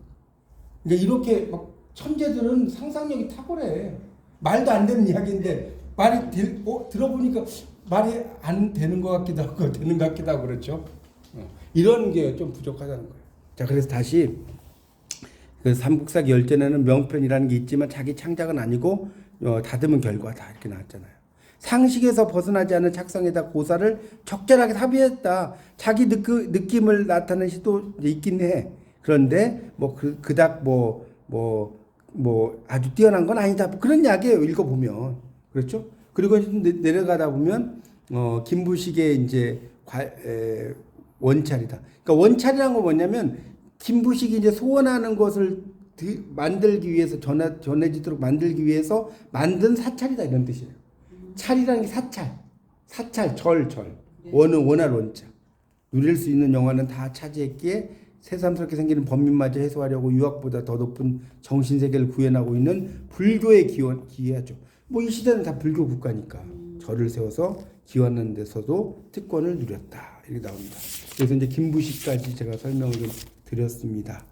그러니까 이렇게 막 천재들은 상상력이 탁월해. 말도 안 되는 이야기인데 들어보니까 말이 안 되는 것 같기도 하고 되는 것 같기도 하고 그렇죠. 이런 게 좀 부족하다는 거예요. 자, 그래서 다시 그 삼국사기 열전에는 명편이라는 게 있지만 자기 창작은 아니고 다듬은 결과다 이렇게 나왔잖아요. 상식에서 벗어나지 않은 착상에다 고사를 적절하게 합의했다. 자기 느낌을 나타내는 시도 있긴 해. 그런데 뭐 그닥 아주 뛰어난 건 아니다. 그런 이야기예요. 읽어보면. 그렇죠? 그리고 내려가다 보면 김부식의 이제 원찰이다. 그러니까 원찰이란 건 뭐냐면 김부식이 이제 소원하는 것을 만들기 위해서 전해지도록 만들기 위해서 만든 사찰이다 이런 뜻이에요. 찰이라는 게 사찰, 절. 원할 원자. 누릴 수 있는 영화는 다 차지했기에 새삼스럽게 생기는 범민마저 해소하려고 유학보다 더 높은 정신세계를 구현하고 있는 불교에 기여하죠. 뭐 이 시대는 다 불교 국가니까 절을 세워서 기원하는 데서도 특권을 누렸다. 이렇게 나옵니다. 그래서 이제 김부식까지 제가 설명을 좀 드렸습니다.